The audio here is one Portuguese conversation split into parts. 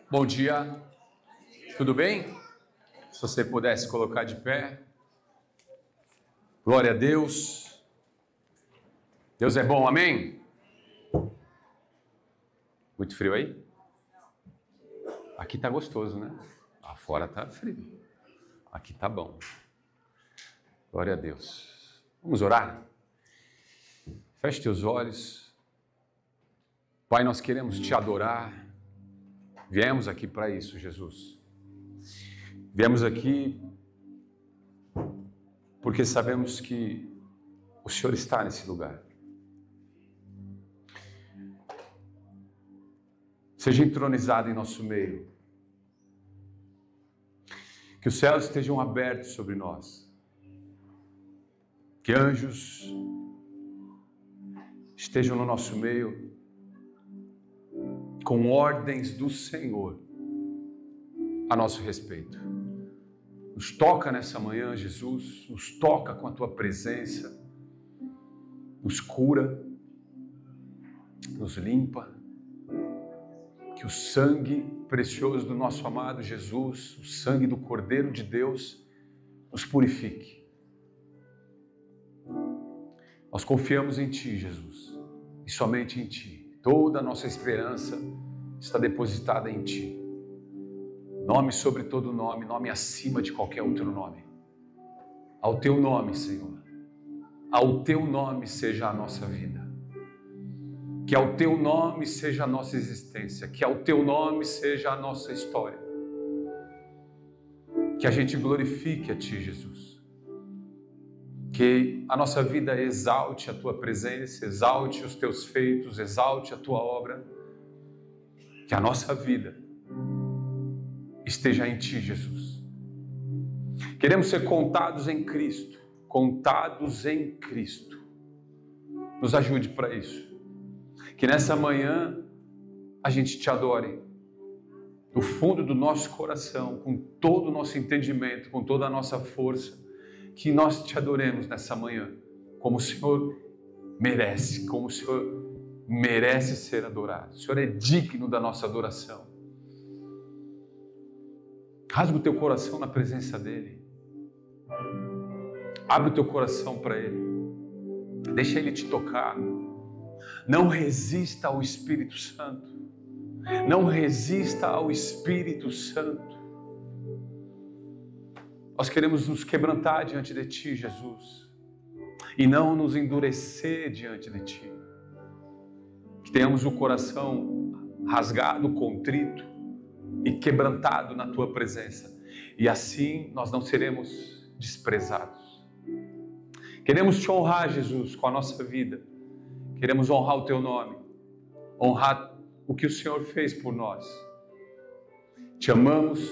Bom dia, tudo bem? Se você pudesse colocar de pé. Glória a Deus. Deus é bom, amém? Muito frio aí? Aqui tá gostoso, né? Lá fora tá frio. Aqui tá bom. Glória a Deus. Vamos orar? Feche teus olhos. Pai, nós queremos te adorar. Viemos aqui para isso, Jesus. Viemos aqui porque sabemos que o Senhor está nesse lugar. Seja entronizado em nosso meio. Que os céus estejam abertos sobre nós. Que anjos estejam no nosso meio com ordens do Senhor a nosso respeito. Nos toca nessa manhã, Jesus, nos toca com a Tua presença, nos cura, nos limpa, que o sangue precioso do nosso amado Jesus, o sangue do Cordeiro de Deus, nos purifique. Nós confiamos em Ti, Jesus, e somente em Ti. Toda a nossa esperança está depositada em Ti. Nome sobre todo nome, nome acima de qualquer outro nome. Ao Teu nome, Senhor. Ao Teu nome seja a nossa vida. Que ao Teu nome seja a nossa existência. Que ao Teu nome seja a nossa história. Que a gente glorifique a Ti, Jesus. Que a nossa vida exalte a Tua presença, exalte os Teus feitos, exalte a Tua obra. Que a nossa vida esteja em Ti, Jesus. Queremos ser contados em Cristo, contados em Cristo. Nos ajude para isso. Que nessa manhã a gente Te adore do fundo do nosso coração, com todo o nosso entendimento, com toda a nossa força. Que nós Te adoremos nessa manhã, como o Senhor merece, como o Senhor merece ser adorado. O Senhor é digno da nossa adoração. Rasga o teu coração na presença dEle. Abre o teu coração para Ele. Deixa Ele te tocar. Não resista ao Espírito Santo. Não resista ao Espírito Santo. Nós queremos nos quebrantar diante de Ti, Jesus, e não nos endurecer diante de Ti. Que tenhamos o coração rasgado, contrito e quebrantado na Tua presença. E assim nós não seremos desprezados. Queremos Te honrar, Jesus, com a nossa vida. Queremos honrar o Teu nome, honrar o que o Senhor fez por nós. Te amamos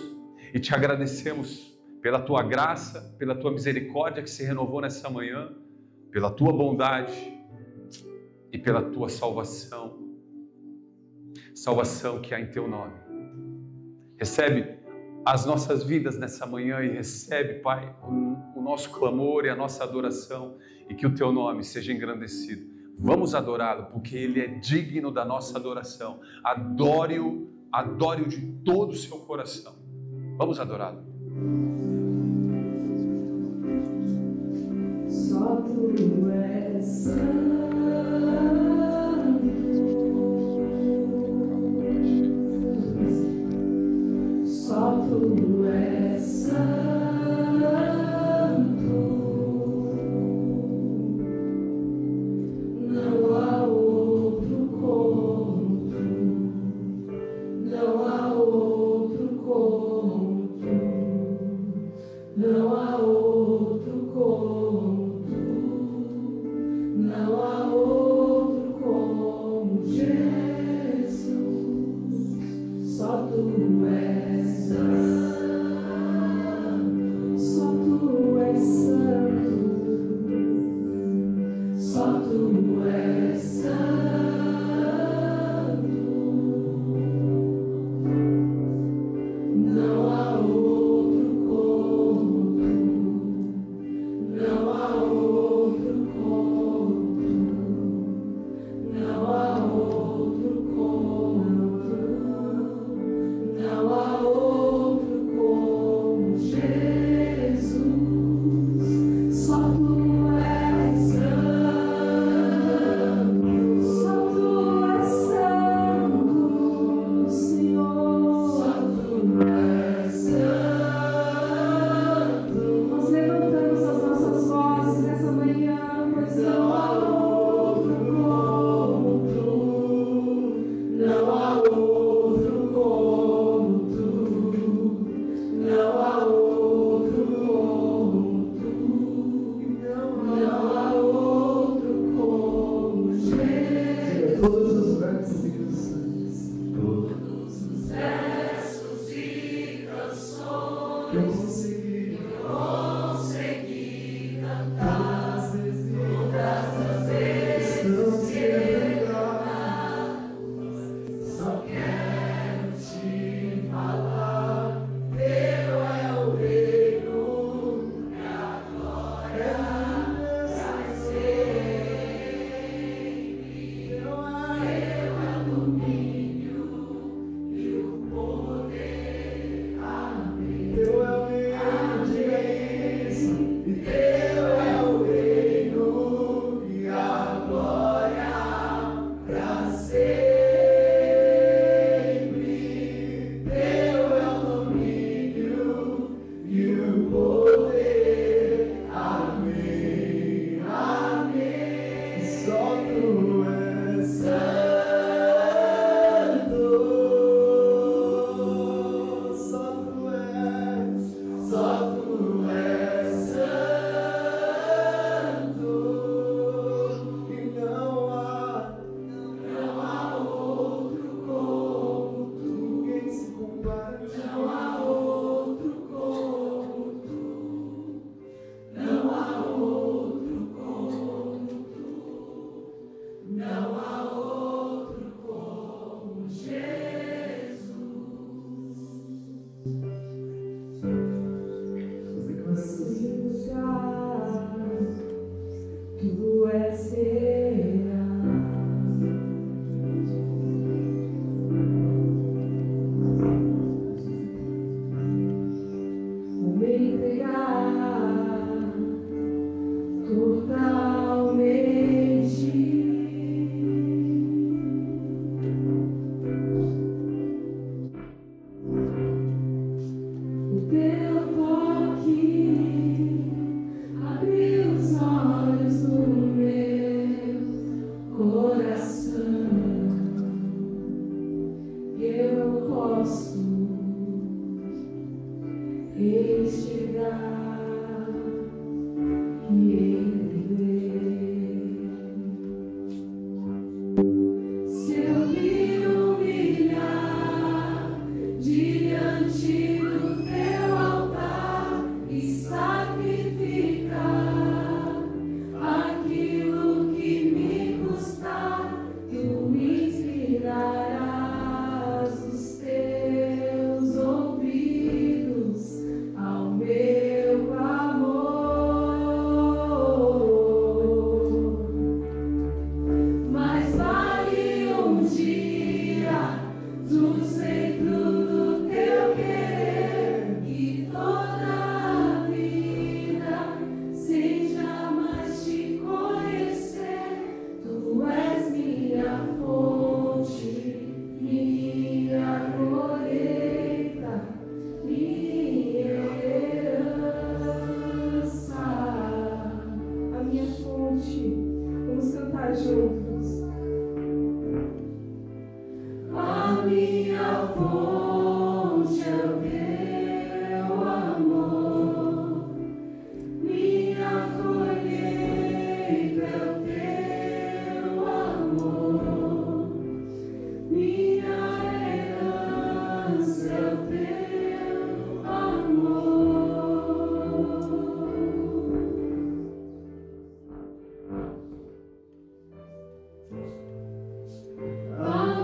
e Te agradecemos pela Tua graça, pela Tua misericórdia que se renovou nessa manhã, pela Tua bondade e pela Tua salvação. Salvação que há em Teu nome. Recebe as nossas vidas nessa manhã e recebe, Pai, o nosso clamor e a nossa adoração e que o Teu nome seja engrandecido. Vamos adorá-lo porque Ele é digno da nossa adoração. Adore-o de todo o seu coração. Vamos adorá-lo. Só Tu és santo, só Tu és santo, não há outro como Tu, não há outro como Tu, não há outro como Tu, não há outro como Jesus, só Tu és santo, só Tu és santo, só Tu és santo, não há outro como Tu, não há outro como Tu, não há outro como Tu,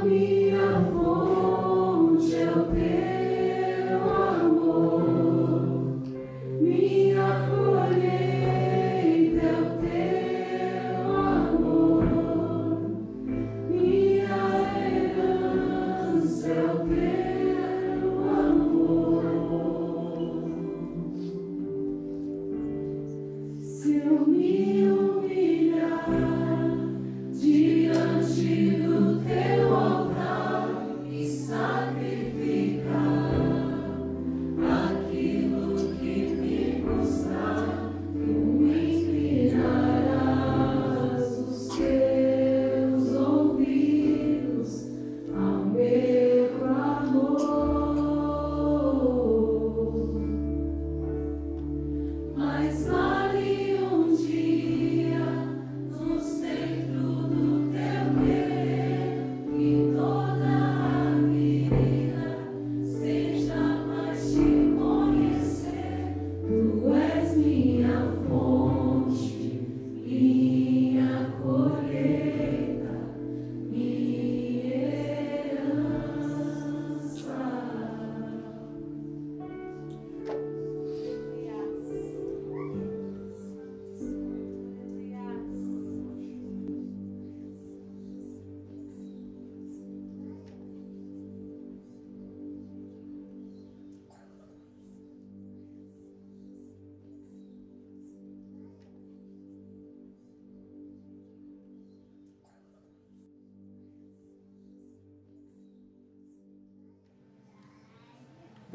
Minha fonte é o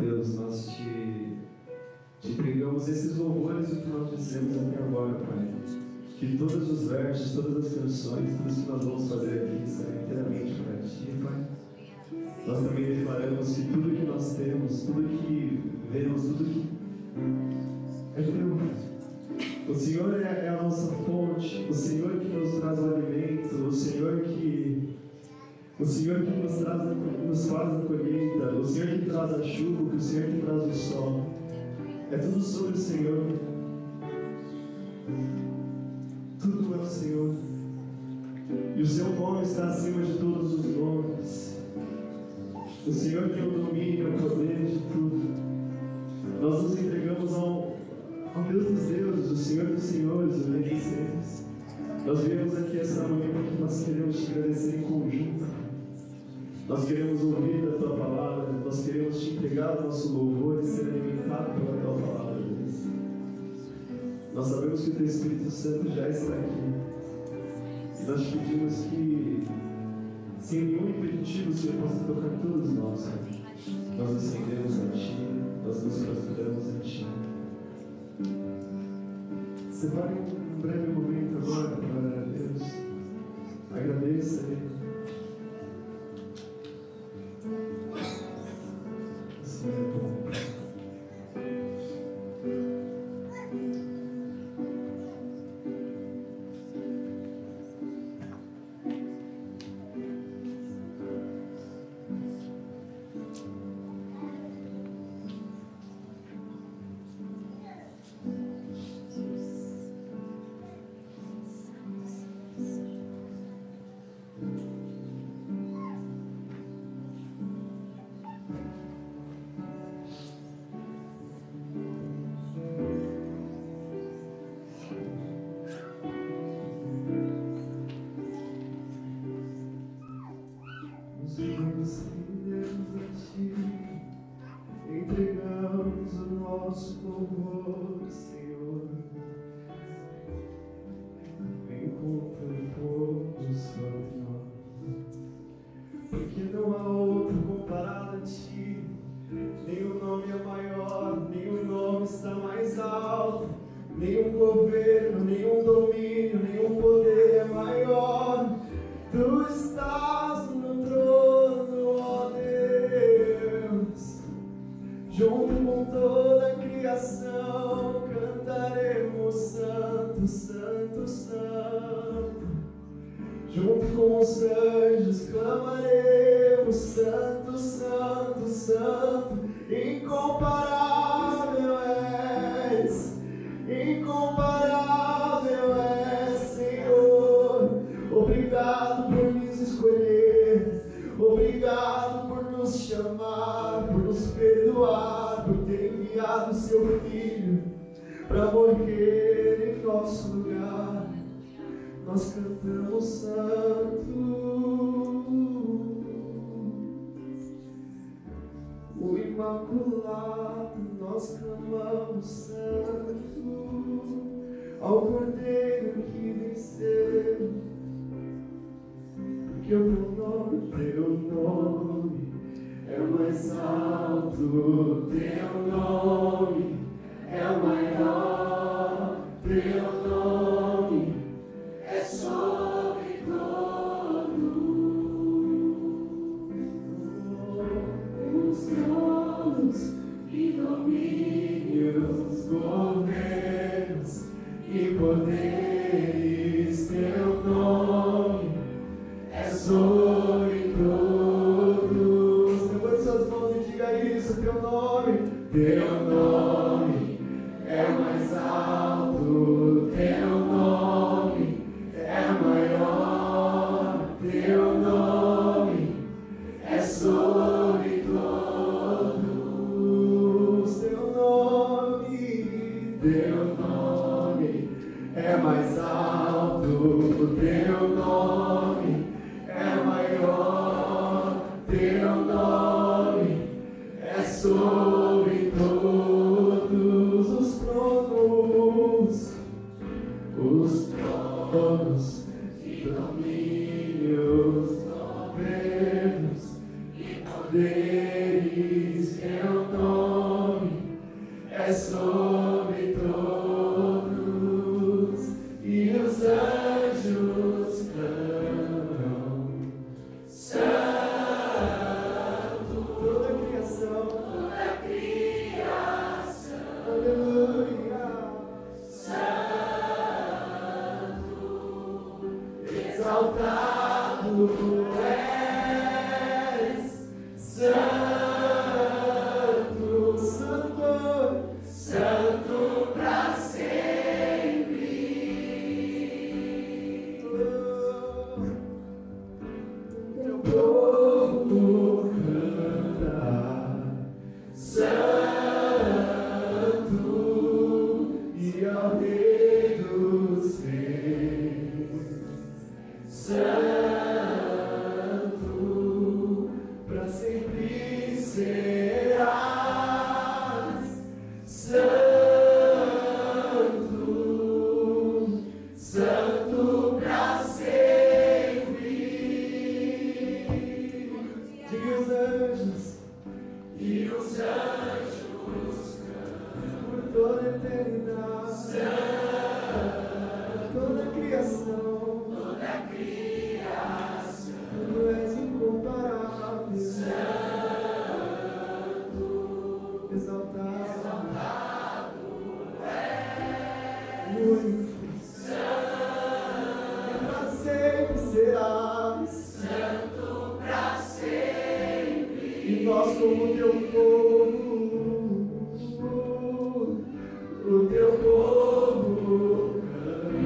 Deus, nós te entregamos esses louvores que nós dissemos até agora, Pai. Que todos os versos, todas as canções, tudo que nós vamos fazer aqui será inteiramente para Ti, Pai. Nós também declaramos que tudo que nós temos, tudo que vemos, tudo que é Teu. O Senhor é a nossa fonte, o Senhor que nos traz o alimento, o Senhor que nos faz a colheita, o Senhor que traz a chuva, o Senhor que traz o sol. É tudo sobre o Senhor. Tudo é o Senhor. E o Seu nome está acima de todos os nomes. O Senhor tem o domínio, o poder de tudo. Nós nos entregamos ao Deus dos deuses, o Senhor dos senhores, o Rei dos reis. Nós viemos aqui essa manhã porque nós queremos te agradecer em conjunto. Nós queremos ouvir a Tua palavra, nós queremos te entregar o nosso louvor e ser alimentado pela Tua palavra, Deus. Nós sabemos que o Teu Espírito Santo já está aqui. E nós te pedimos que, sem nenhum impeditivo, o Senhor possa tocar todos nós, Pai. Nós nos rendemos a Ti, nós nos prostramos a Ti. Separe um breve momento agora para Deus. Agradeça a Ele. Assim é bom. Entregamos o nosso louvor, Senhor. Encontra fogo sobre nós, porque não há outro comparado a Ti. Nenhum nome é maior, nenhum nome está mais alto, nenhum governo, nenhum domínio, nenhum poder é maior. Tu estás no trono, ó Deus. Junto com toda a criação cantaremos Santo, Santo, Santo. Junto com os anjos clamaremos Santo, Santo, Santo. Incomparável és, incomparável és, Senhor. Obrigado por nos escolher, obrigado por nos chamar, por nos perdoar, por ter enviado Seu Filho para morrer em nosso lugar. Nós cantamos Santo, o Imaculado, nós clamamos Santo, ao Cordeiro que venceu. Porque o Teu nome é o mais alto, Teu nome é o maior, Teu nome é sobre todos os tronos e domínios, governos e poderes. Teu nome é sobre todos. Levante suas mãos e diga isso. Teu nome é mais alto, Teu nome é maior, Teu nome é sobre todos. Teu nome é mais alto, Teu nome é maior, Teu nome é sobre todos os tronos e domínios, governos e poderes. Teu nome é sobre todos, e os anjos clamam, Santo, toda a criação, aleluia, Santo, exaltado és, Santo, Santo, Santo pra sempre. Teu povo canta, Santo, e ao Rei dos Reis, Santo, pra sempre serás, Santo, Santo pra sempre. Diga os anjos, e os anjos cantam por toda a eternidade, toda a criação, tu és incomparável, Santo, exaltado és, único, Santo, e pra sempre serás, Santo pra sempre, e nós como teu povo, o teu povo canta,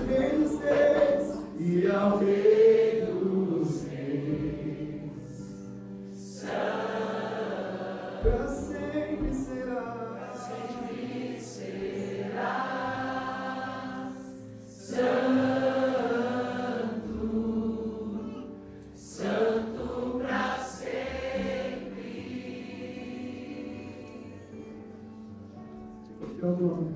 Rei dos Reis, e ao Rei dos Reis, Santo, pra sempre serás, Santo, Santo pra sempre. O teu nome.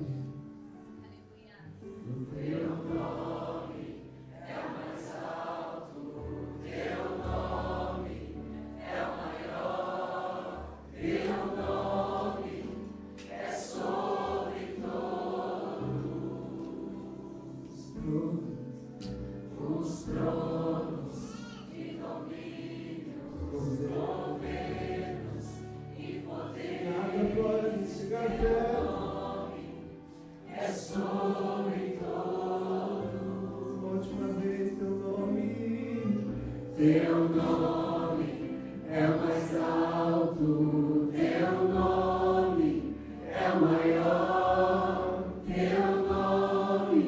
Nada pode chegar perto, é sobre todos. Uma última vez, teu nome é o mais alto, teu nome é o maior, teu nome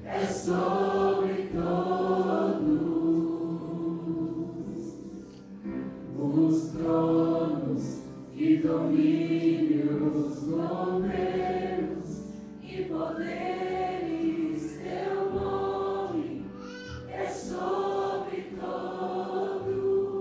é sobre todos. Os tronos e domínios, governos e poderes, teu nome é sobre todos.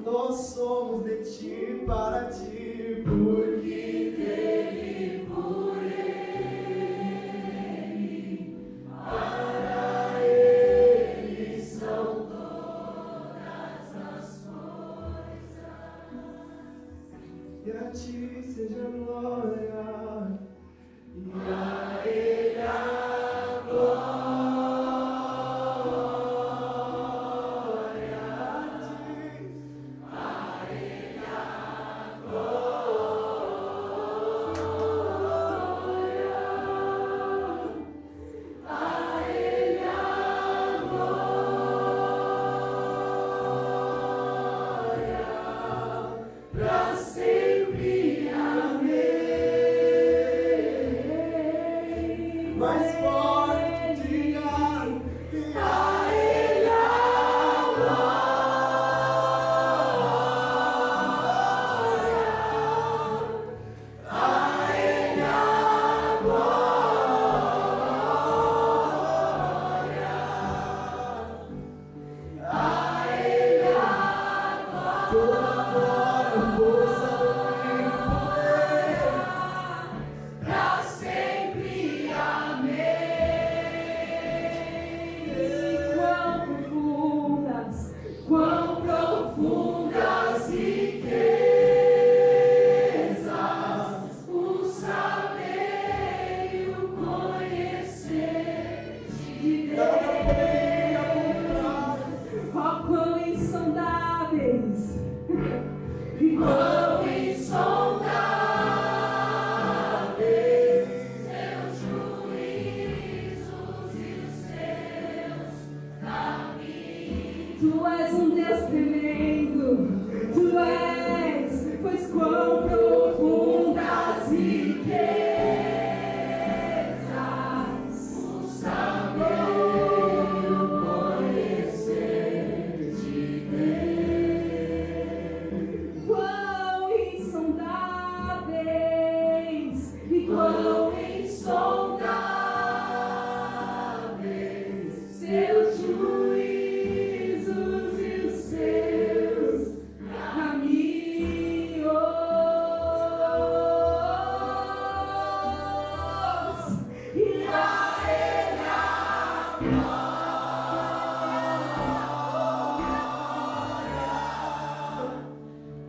Nós somos de ti, para ti, porque dele, por ele, para ele são todas as coisas. E a ti seja a glória, e a ele a glória. Mais forte, diga, a ele a glória, a ele a glória, a ele a glória, toda glória, força, domínio, poder, pra sempre. Quão profundas riquezas o saber e o conhecer de Deus. Ó, quão insondáveis e quão insondáveis seus juízos e os seus caminhos. Tu és um Deus tremendo, tu és, pois quão profundas riquezas o saber e o conhecer de Deus. Quão insondáveis e quão insondáveis seus juízos e os seus caminhos. E a ele a glória,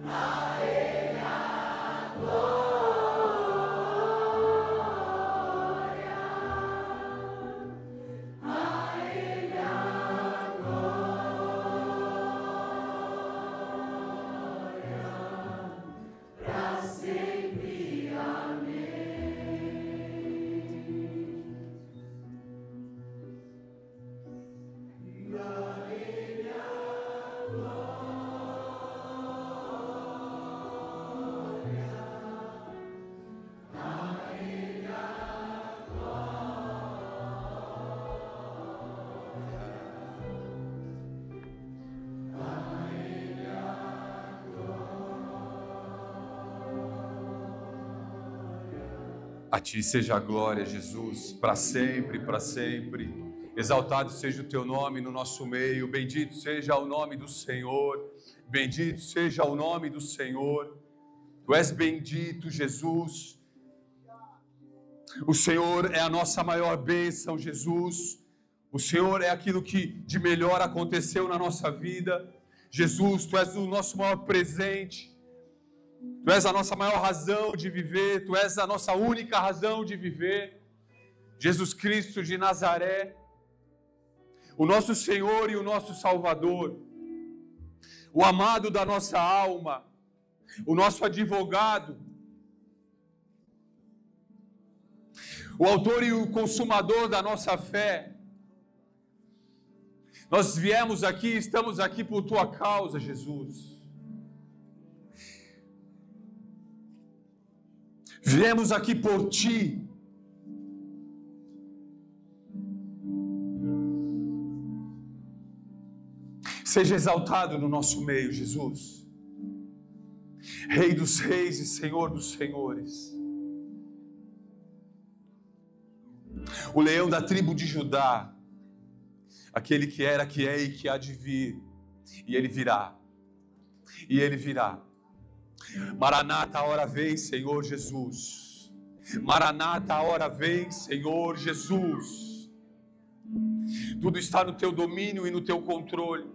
a ele a glória, a ele a glória, pra sempre. Amém. E a ele a A ti seja a glória, Jesus, para sempre, para sempre. Exaltado seja o teu nome no nosso meio. Bendito seja o nome do Senhor. Bendito seja o nome do Senhor. Tu és bendito, Jesus. O Senhor é a nossa maior bênção, Jesus. O Senhor é aquilo que de melhor aconteceu na nossa vida. Jesus, Tu és o nosso maior presente. Tu és a nossa maior razão de viver. Tu és a nossa única razão de viver. Jesus Cristo de Nazaré, o nosso Senhor e o nosso Salvador, o amado da nossa alma, o nosso advogado, o autor e o consumador da nossa fé. Nós viemos aqui, estamos aqui por Tua causa, Jesus. Viemos aqui por Ti. Seja exaltado no nosso meio, Jesus. Rei dos reis e Senhor dos senhores. O leão da tribo de Judá. Aquele que era, que é e que há de vir. E ele virá. e Ele virá. Maranata, a hora vem, Senhor Jesus. Maranata, a hora vem, Senhor Jesus. Tudo está no teu domínio e no teu controle.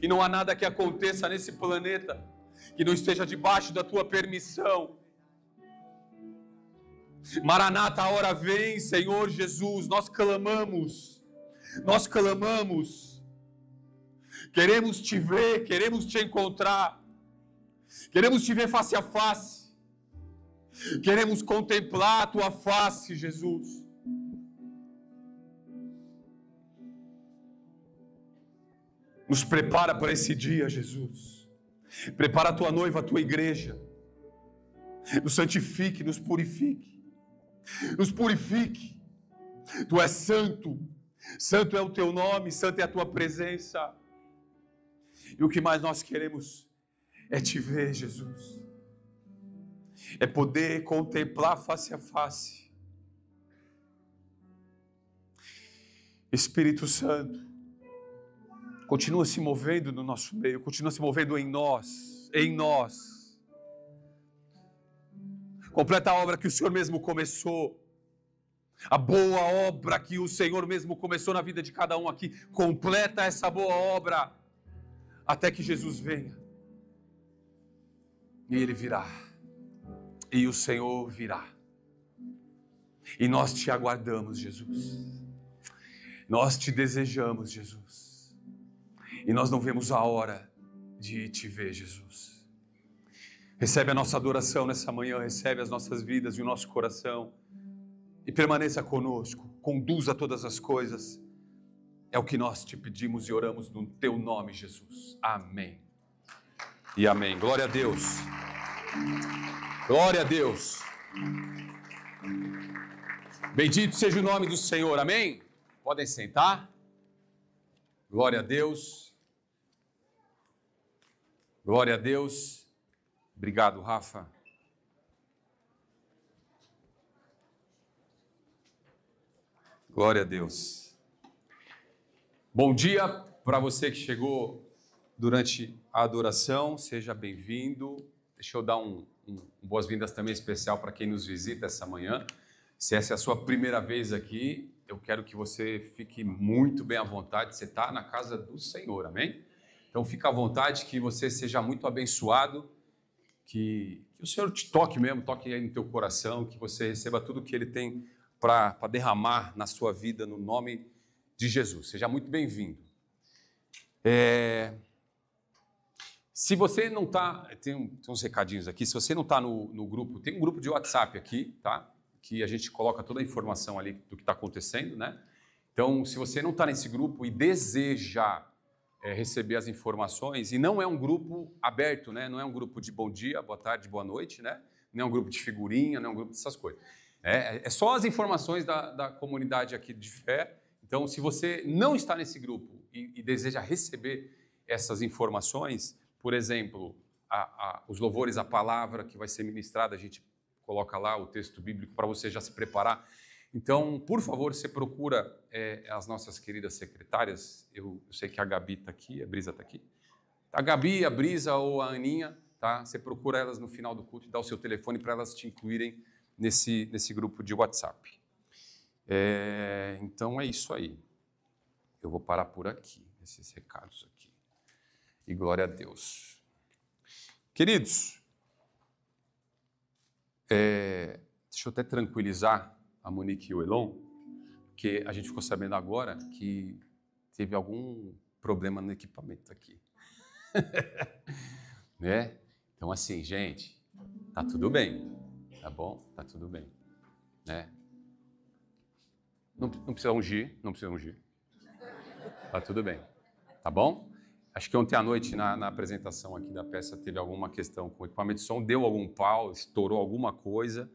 E não há nada que aconteça nesse planeta que não esteja debaixo da tua permissão. Maranata, a hora vem, Senhor Jesus. Nós clamamos. Nós clamamos. Queremos te ver, queremos te encontrar. Queremos te ver face a face. Queremos contemplar a tua face, Jesus. Nos prepara para esse dia, Jesus. Prepara a tua noiva, a tua igreja. Nos santifique, nos purifique. Nos purifique. Tu és santo. Santo é o teu nome, santa é a tua presença. E o que mais nós queremos é te ver, Jesus. É poder contemplar face a face. Espírito Santo, continua se movendo no nosso meio, continua se movendo em nós, em nós. Completa a obra que o Senhor mesmo começou. A boa obra que o Senhor mesmo começou na vida de cada um aqui. Completa essa boa obra até que Jesus venha. E Ele virá. E o Senhor virá. E nós te aguardamos, Jesus. Nós te desejamos, Jesus. E nós não vemos a hora de te ver, Jesus. Recebe a nossa adoração nessa manhã, recebe as nossas vidas e o nosso coração. E permaneça conosco, conduza todas as coisas. É o que nós te pedimos e oramos no teu nome, Jesus. Amém. E amém. Glória a Deus. Glória a Deus. Bendito seja o nome do Senhor. Amém? Podem sentar. Glória a Deus. Glória a Deus. Obrigado, Rafa. Glória a Deus. Bom dia para você que chegou durante a adoração. Seja bem-vindo. Deixa eu dar boas-vindas também especial para quem nos visita essa manhã. Se essa é a sua primeira vez aqui, eu quero que você fique muito bem à vontade. Você está na casa do Senhor, amém? Então fica à vontade, que você seja muito abençoado, que o Senhor te toque mesmo, toque aí no teu coração, que você receba tudo que Ele tem para derramar na sua vida, no nome de Jesus. Seja muito bem-vindo. Se você não está... Tem uns recadinhos aqui. Se você não está no grupo, tem um grupo de WhatsApp aqui, tá? Que a gente coloca toda a informação ali do que está acontecendo, né? Então, se você não está nesse grupo e deseja receber as informações, e não é um grupo aberto, né? Não é um grupo de bom dia, boa tarde, boa noite, né? Não é um grupo de figurinha, não é um grupo dessas coisas. É só as informações da comunidade aqui de fé. Então, se você não está nesse grupo e deseja receber essas informações, por exemplo, os louvores, a palavra que vai ser ministrada, a gente coloca lá o texto bíblico para você já se preparar. Então, por favor, você procura as nossas queridas secretárias. Eu sei que a Gabi está aqui, a Brisa está aqui. A Gabi, a Brisa ou a Aninha, tá? Você procura elas no final do culto e dá o seu telefone para elas te incluírem nesse grupo de WhatsApp. Então é isso aí. Eu vou parar por aqui, esses recados aqui. E glória a Deus. Queridos, deixa eu até tranquilizar a Monique e o Elon, porque a gente ficou sabendo agora que teve algum problema no equipamento aqui. Né? Então assim, gente, tá tudo bem. Tá bom? Tá tudo bem. Né? Não precisa ungir, não precisa ungir. Tá tudo bem. Tá bom? Acho que ontem à noite, na apresentação aqui da peça, teve alguma questão com o equipamento de som, deu algum pau, estourou alguma coisa.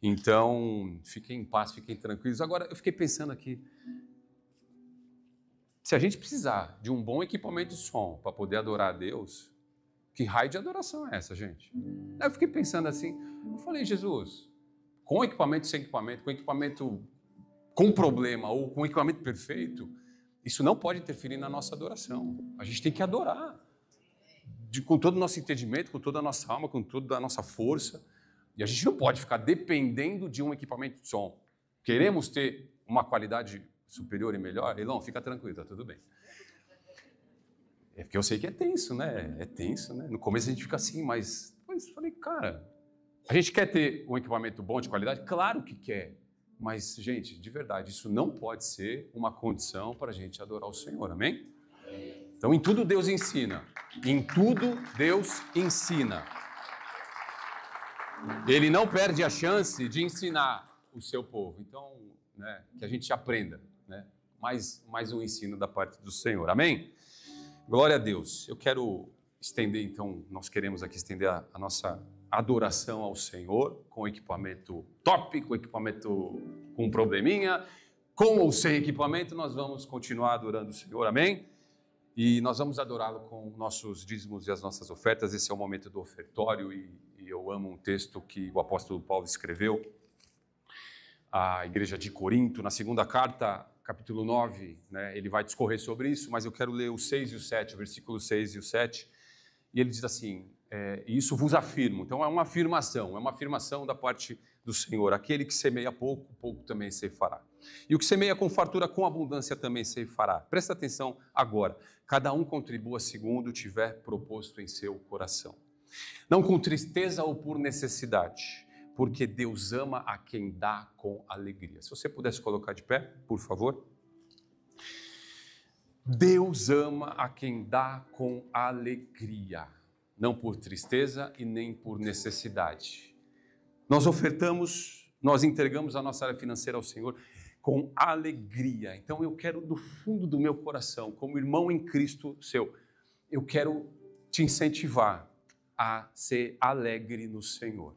Então, fiquem em paz, fiquem tranquilos. Agora, eu fiquei pensando aqui, se a gente precisar de um bom equipamento de som para poder adorar a Deus, que raio de adoração é essa, gente? Aí eu fiquei pensando assim, eu falei, Jesus, com equipamento, sem equipamento, com equipamento com problema ou com equipamento perfeito, isso não pode interferir na nossa adoração. A gente tem que adorar com todo o nosso entendimento, com toda a nossa alma, com toda a nossa força. E a gente não pode ficar dependendo de um equipamento de som. Queremos ter uma qualidade superior e melhor? Elon, fica tranquilo, tá tudo bem. É porque eu sei que é tenso, né? É tenso, né? No começo a gente fica assim, mas depois eu falei, cara, a gente quer ter um equipamento bom, de qualidade? Claro que quer. Mas, gente, de verdade, isso não pode ser uma condição para a gente adorar o Senhor, amém? Então, em tudo Deus ensina. Em tudo Deus ensina. Ele não perde a chance de ensinar o seu povo. Então, né, que a gente aprenda, né? Mais um ensino da parte do Senhor, amém? Glória a Deus. Eu quero estender, então, nós queremos aqui estender a nossa adoração ao Senhor com equipamento top, com equipamento com probleminha, com ou sem equipamento, nós vamos continuar adorando o Senhor, amém? E nós vamos adorá-lo com nossos dízimos e as nossas ofertas. Esse é o momento do ofertório e eu amo um texto que o apóstolo Paulo escreveu à igreja de Corinto, na segunda carta, capítulo 9, né, ele vai discorrer sobre isso, mas eu quero ler o 6 e o 7, o versículo 6 e o 7, e ele diz assim, isso vos afirmo. Então é uma afirmação da parte do Senhor. Aquele que semeia pouco, pouco também ceifará. E o que semeia com fartura, com abundância também ceifará. Presta atenção agora. Cada um contribua segundo tiver proposto em seu coração. Não com tristeza ou por necessidade, porque Deus ama a quem dá com alegria. Se você pudesse colocar de pé, por favor. Deus ama a quem dá com alegria, não por tristeza e nem por necessidade. Nós ofertamos, nós entregamos a nossa área financeira ao Senhor com alegria. Então eu quero do fundo do meu coração, como irmão em Cristo seu, eu quero te incentivar a ser alegre no Senhor.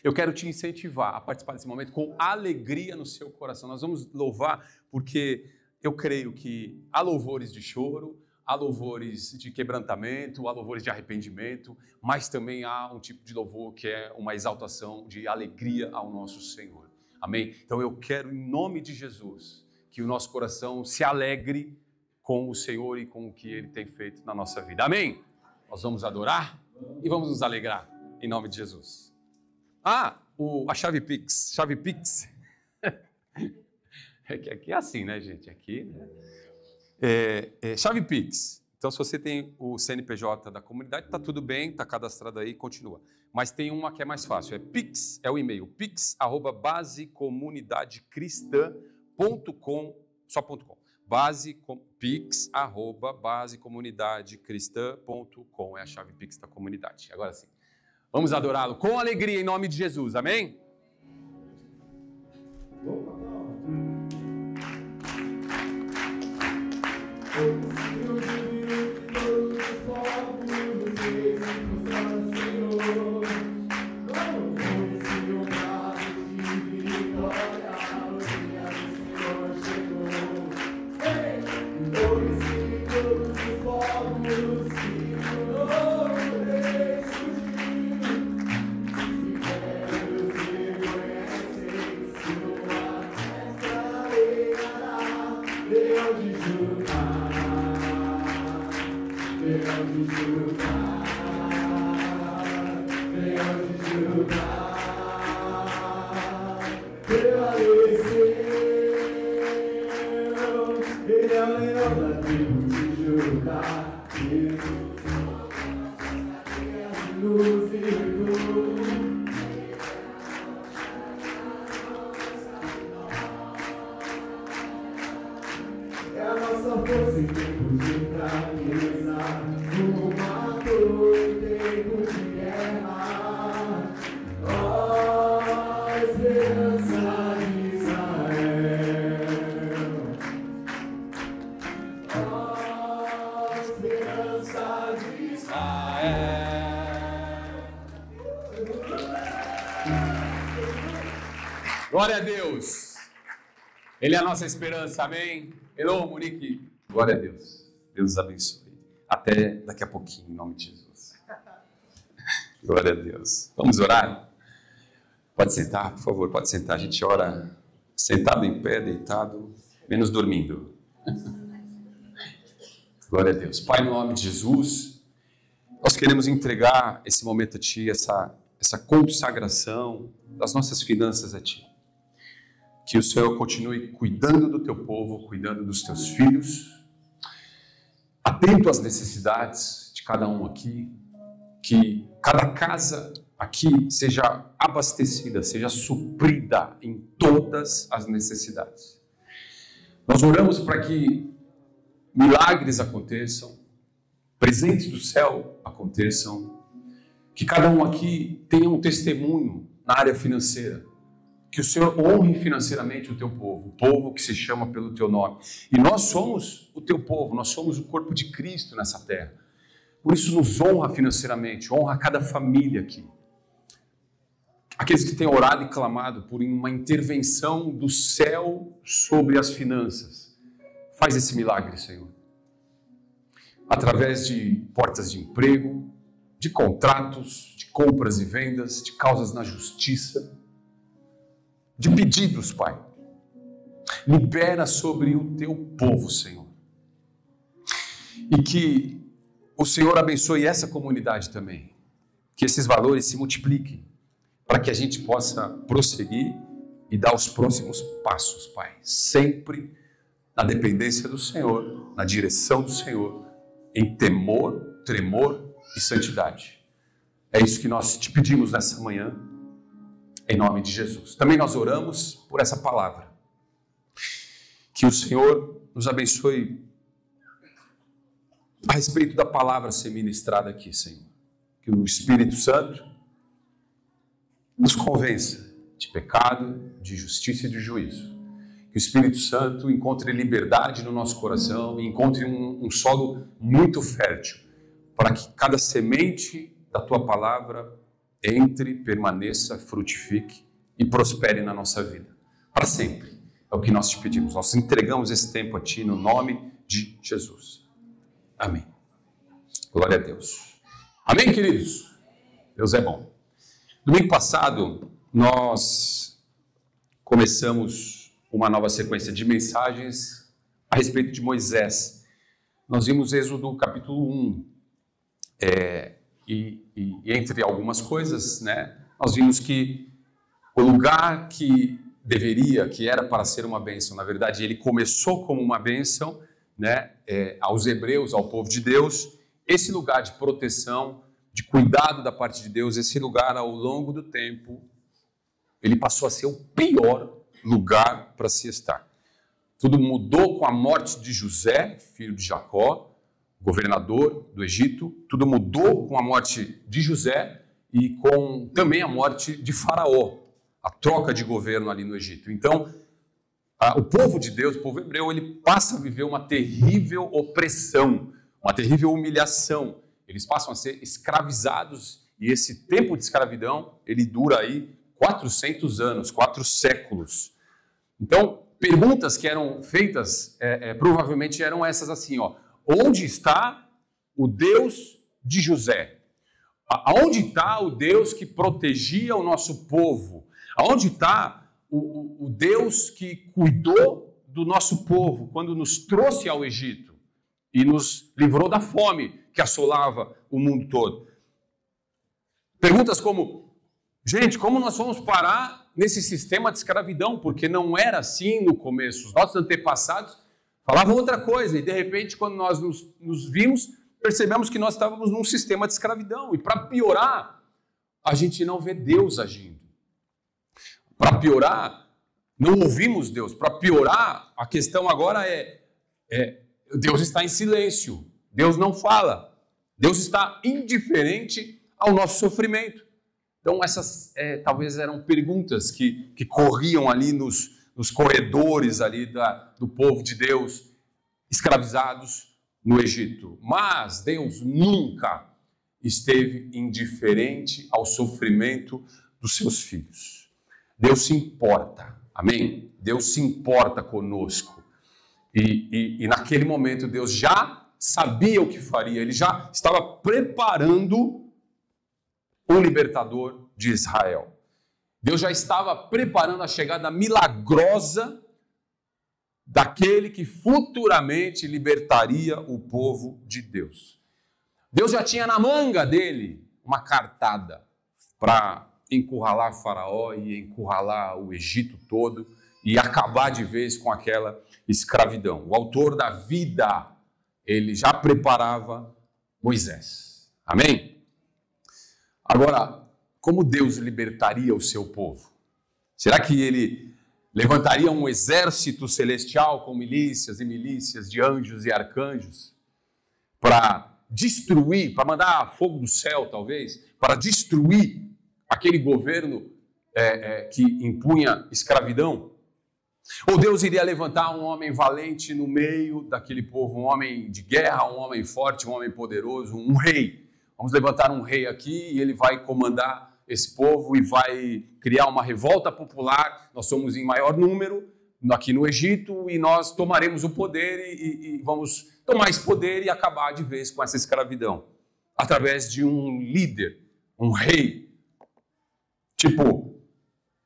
Eu quero te incentivar a participar desse momento com alegria no seu coração. Nós vamos louvar porque eu creio que há louvores de choro, há louvores de quebrantamento, há louvores de arrependimento, mas também há um tipo de louvor que é uma exaltação de alegria ao nosso Senhor. Amém? Então eu quero, em nome de Jesus, que o nosso coração se alegre com o Senhor e com o que Ele tem feito na nossa vida. Amém? Nós vamos adorar e vamos nos alegrar, em nome de Jesus. A chave Pix. Chave Pix. Aqui é assim, né, gente? Aqui, né? Chave Pix. Então, se você tem o CNPJ da comunidade, está tudo bem, está cadastrado aí, continua. Mas tem uma que é mais fácil, Pix, é o e-mail, pix@basecomunidadecristã.com, só .com. Pix@basecomunidadecristã.com é a chave Pix da comunidade. Agora sim, vamos adorá-lo com alegria em nome de Jesus, amém? Glória a Deus. Ele é a nossa esperança, amém? Hello, Monique. Glória a Deus. Deus os abençoe. Até daqui a pouquinho, em nome de Jesus. Glória a Deus. Vamos orar? Pode sentar, por favor, pode sentar. A gente ora sentado, em pé, deitado, menos dormindo. Glória a Deus. Pai, no nome de Jesus, queremos entregar esse momento a Ti, essa consagração das nossas finanças a Ti. Que o Senhor continue cuidando do Teu povo, cuidando dos Teus filhos, atento às necessidades de cada um aqui, que cada casa aqui seja abastecida, seja suprida em todas as necessidades. Nós oramos para que milagres aconteçam, presentes do céu aconteçam, que cada um aqui tenha um testemunho na área financeira, que o Senhor honre financeiramente o Teu povo, o povo que se chama pelo Teu nome. E nós somos o Teu povo, nós somos o corpo de Cristo nessa terra. Por isso nos honra financeiramente, honra cada família aqui. Aqueles que têm orado e clamado por uma intervenção do céu sobre as finanças. Faz esse milagre, Senhor. Através de portas de emprego, de contratos, de compras e vendas, de causas na justiça, de pedidos, Pai. Libera sobre o Teu povo, Senhor. E que o Senhor abençoe essa comunidade também. Que esses valores se multipliquem, para que a gente possa prosseguir e dar os próximos passos, Pai. Sempre na dependência do Senhor, na direção do Senhor, em temor, tremor e santidade. É isso que nós te pedimos nessa manhã, em nome de Jesus. Também nós oramos por essa palavra. Que o Senhor nos abençoe a respeito da palavra ser ministrada aqui, Senhor. Que o Espírito Santo nos convença de pecado, de justiça e de juízo. Que o Espírito Santo encontre liberdade no nosso coração e encontre um solo muito fértil para que cada semente da Tua palavra entre, permaneça, frutifique e prospere na nossa vida. Para sempre. É o que nós te pedimos. Nós entregamos esse tempo a Ti no nome de Jesus. Amém. Glória a Deus. Amém, queridos? Deus é bom. Domingo passado, nós começamos uma nova sequência de mensagens a respeito de Moisés. Nós vimos Êxodo capítulo 1. E entre algumas coisas, né, nós vimos que o lugar que era para ser uma bênção, na verdade, ele começou como uma bênção, né, aos hebreus, ao povo de Deus. Esse lugar de proteção, de cuidado da parte de Deus, esse lugar, ao longo do tempo, ele passou a ser o pior lugar para se estar. Tudo mudou com a morte de José, filho de Jacó, governador do Egito. Tudo mudou com a morte de José e com também a morte de Faraó, a troca de governo ali no Egito. Então, o povo de Deus, o povo hebreu, ele passa a viver uma terrível opressão, uma terrível humilhação. Eles passam a ser escravizados e esse tempo de escravidão, ele dura aí 400 anos, 4 séculos. Então, perguntas que eram feitas provavelmente eram essas assim, ó. Onde está o Deus de José? Aonde está o Deus que protegia o nosso povo? Aonde está o Deus que cuidou do nosso povo quando nos trouxe ao Egito e nos livrou da fome que assolava o mundo todo? Perguntas como, gente, como nós vamos parar nesse sistema de escravidão? Porque não era assim no começo. Os nossos antepassados falavam outra coisa e, de repente, quando nós nos vimos, percebemos que nós estávamos num sistema de escravidão. E, para piorar, a gente não vê Deus agindo. Para piorar, não ouvimos Deus. Para piorar, a questão agora Deus está em silêncio. Deus não fala. Deus está indiferente ao nosso sofrimento. Então, essas talvez eram perguntas que corriam ali nos corredores ali do povo de Deus, escravizados no Egito. Mas Deus nunca esteve indiferente ao sofrimento dos seus filhos. Deus se importa, amém? Deus se importa conosco. E naquele momento Deus já sabia o que faria, Ele já estava preparando o libertador de Israel. Deus já estava preparando a chegada milagrosa daquele que futuramente libertaria o povo de Deus. Deus já tinha na manga dele uma cartada para encurralar Faraó e encurralar o Egito todo e acabar de vez com aquela escravidão. O autor da vida, ele já preparava Moisés. Amém? Agora, como Deus libertaria o seu povo? Será que ele levantaria um exército celestial com milícias e milícias de anjos e arcanjos para destruir, para mandar fogo do céu, talvez, para destruir aquele governo que impunha escravidão? Ou Deus iria levantar um homem valente no meio daquele povo, um homem de guerra, um homem forte, um homem poderoso, um rei? Vamos levantar um rei aqui e ele vai comandar esse povo e vai criar uma revolta popular. Nós somos em maior número aqui no Egito e nós tomaremos o poder e vamos tomar esse poder e acabar de vez com essa escravidão. Através de um líder, um rei, tipo